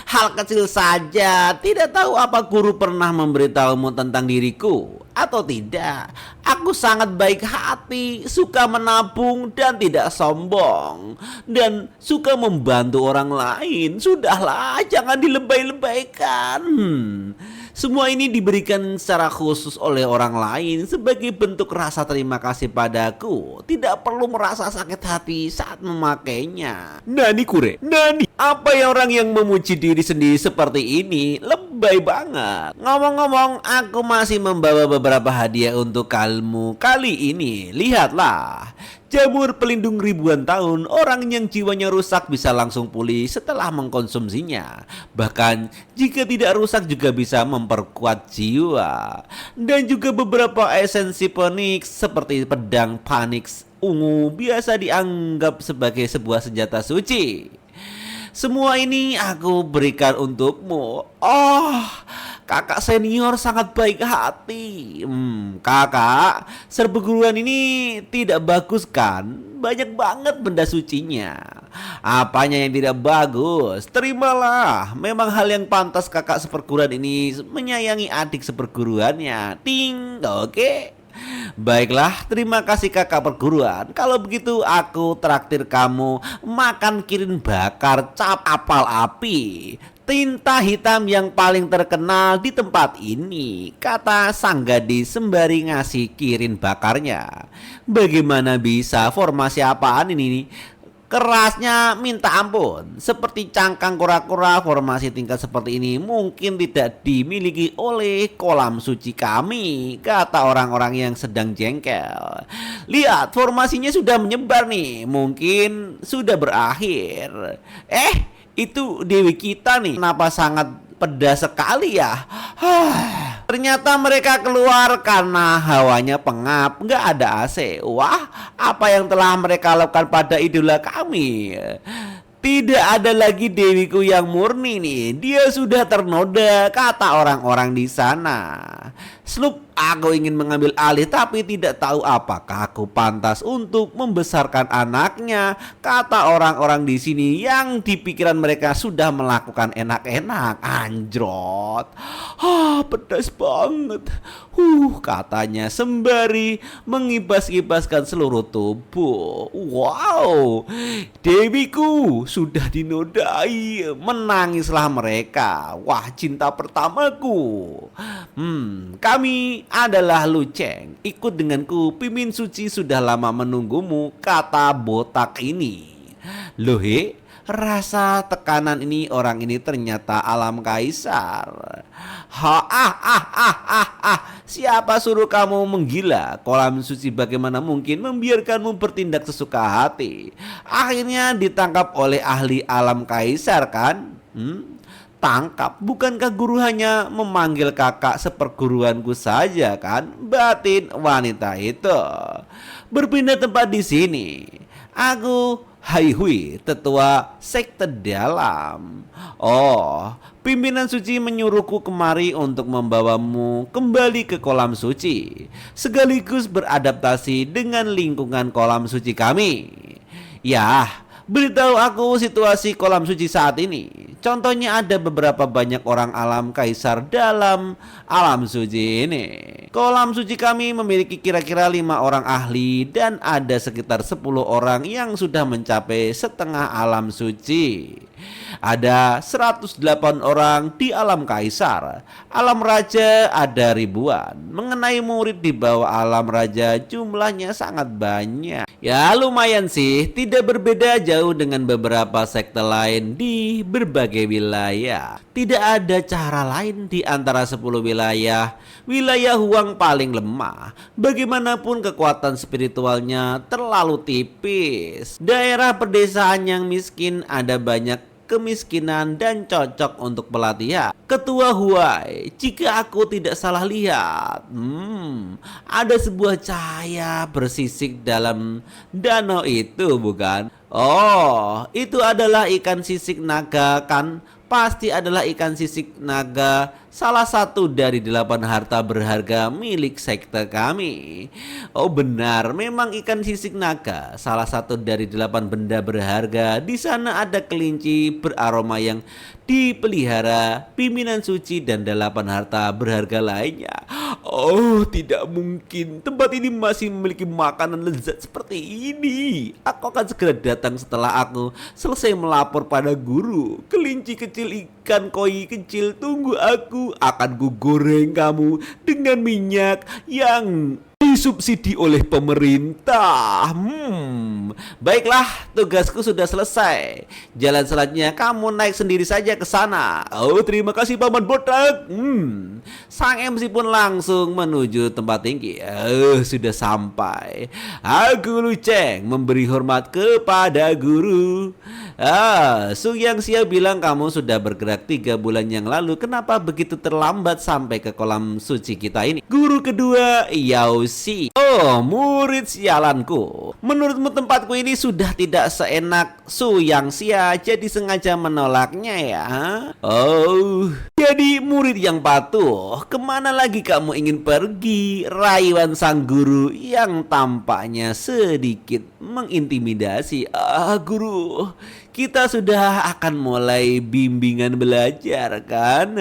Hal kecil saja. Tidak tahu apa guru pernah memberitahumu tentang diriku atau tidak. Aku sangat baik hati, suka menabung dan tidak sombong, dan suka membantu orang lain. Sudahlah, jangan dilebay-lebaykan. Semua ini diberikan secara khusus oleh orang lain sebagai bentuk rasa terima kasih padaku. Tidak perlu merasa sakit hati saat memakainya. Nani kure, Nani. Apa ya orang yang memuji diri sendiri seperti ini? Lebay banget. Ngomong-ngomong, aku masih membawa beberapa hadiah untuk kamu kali ini. Lihatlah. Jamur pelindung ribuan tahun, orang yang jiwanya rusak bisa langsung pulih setelah mengkonsumsinya. Bahkan jika tidak rusak juga bisa memperkuat jiwa. Dan juga beberapa esensi Phoenix seperti pedang Phoenix ungu biasa dianggap sebagai sebuah senjata suci. Semua ini aku berikan untukmu. Oh, kakak senior sangat baik hati. Kakak, seperguruan ini tidak bagus kan? Banyak banget benda sucinya. Apanya yang tidak bagus? Terimalah. Memang hal yang pantas kakak seperguruan ini menyayangi adik seperguruannya. Ting, oke? Baiklah, terima kasih kakak perguruan. Kalau begitu aku traktir kamu makan kirin bakar cap apal api, tinta hitam yang paling terkenal di tempat ini, kata sang gadis sembari ngasih kirin bakarnya. Bagaimana bisa? Formasi apaan ini? Kerasnya minta ampun, seperti cangkang kura-kura, formasi tingkat seperti ini mungkin tidak dimiliki oleh kolam suci kami, kata orang-orang yang sedang jengkel. Lihat, formasinya sudah menyebar nih, mungkin sudah berakhir. Itu dewi kita nih, kenapa sangat pedas sekali ya? Ternyata mereka keluar karena hawanya pengap, nggak ada AC. Wah, apa yang telah mereka lakukan pada idola kami? Tidak ada lagi dewiku yang murni nih. Dia sudah ternoda, kata orang-orang di sana. Slup, aku ingin mengambil alih tapi tidak tahu apakah aku pantas untuk membesarkan anaknya, kata orang-orang di sini yang di pikiran mereka sudah melakukan enak-enak. Anjrot. Pedas banget. Katanya sembari mengibas-ibaskan seluruh tubuh. Wow, dewiku sudah dinodai. Menangislah mereka. Wah, cinta pertamaku. Kami adalah Luceng. Ikut denganku, Pimin Suci sudah lama menunggumu, kata botak ini. Loh, rasa tekanan ini orang ini ternyata Alam Kaisar. Siapa suruh kamu menggila? Kolam suci bagaimana mungkin membiarkanmu bertindak sesuka hati? Akhirnya ditangkap oleh ahli Alam Kaisar kan? Tangkap, bukankah guru hanya memanggil kakak seperguruanku saja kan? Batin wanita itu. Berpindah tempat di sini. Aku Hai Hui, tetua sekte dalam. Pimpinan suci menyuruhku kemari untuk membawamu kembali ke kolam suci, sekaligus beradaptasi dengan lingkungan kolam suci kami. Ya, beritahu aku situasi kolam suci saat ini. Contohnya ada beberapa banyak orang Alam Kaisar dalam alam suci ini. Kolam suci kami memiliki kira-kira 5 orang ahli dan ada sekitar 10 orang yang sudah mencapai setengah alam suci. Ada 108 orang di Alam Kaisar. Alam Raja ada ribuan. Mengenai murid di bawah Alam Raja jumlahnya sangat banyak. Ya lumayan sih, tidak berbeda jauh dengan beberapa sekte lain di berbagai wilayah. Tidak ada cara lain di antara 10 wilayah. Wilayah Huang paling lemah. Bagaimanapun kekuatan spiritualnya terlalu tipis. Daerah pedesaan yang miskin ada banyak kemiskinan dan cocok untuk pelatihan. Ketua Huai, jika aku tidak salah lihat, ada sebuah cahaya bersisik dalam danau itu, bukan? Itu adalah ikan sisik naga kan? Pasti adalah ikan sisik naga, salah satu dari 8 harta berharga milik sekte kami. Benar, memang ikan sisik naga, salah satu dari 8 benda berharga. Di sana ada kelinci beraroma yang dipelihara pimpinan suci dan 8 harta berharga lainnya. Tidak mungkin. Tempat ini masih memiliki makanan lezat seperti ini. Aku akan segera datang setelah aku selesai melapor pada guru. Kelinci kecil, ikan koi kecil, tunggu aku. Akan goreng kamu dengan minyak yang disubsidi oleh pemerintah. Baiklah, tugasku sudah selesai. Jalan selanjutnya kamu naik sendiri saja ke sana. Terima kasih Paman Botak. Sang MC pun langsung menuju tempat tinggi. Sudah sampai. Aku Luceng memberi hormat kepada guru. Su Yang Xia bilang kamu sudah bergerak 3 bulan yang lalu. Kenapa begitu terlambat sampai ke kolam suci kita ini? Guru kedua, Yao Xi. Murid sialanku. Menurutmu tempatku ini sudah tidak seenak Su Yang Xia, jadi sengaja menolaknya ya? Jadi murid yang patuh. Kemana lagi kamu ingin pergi? Rayuan sang guru yang tampaknya sedikit mengintimidasi. Guru, kita sudah akan mulai bimbingan belajar kan?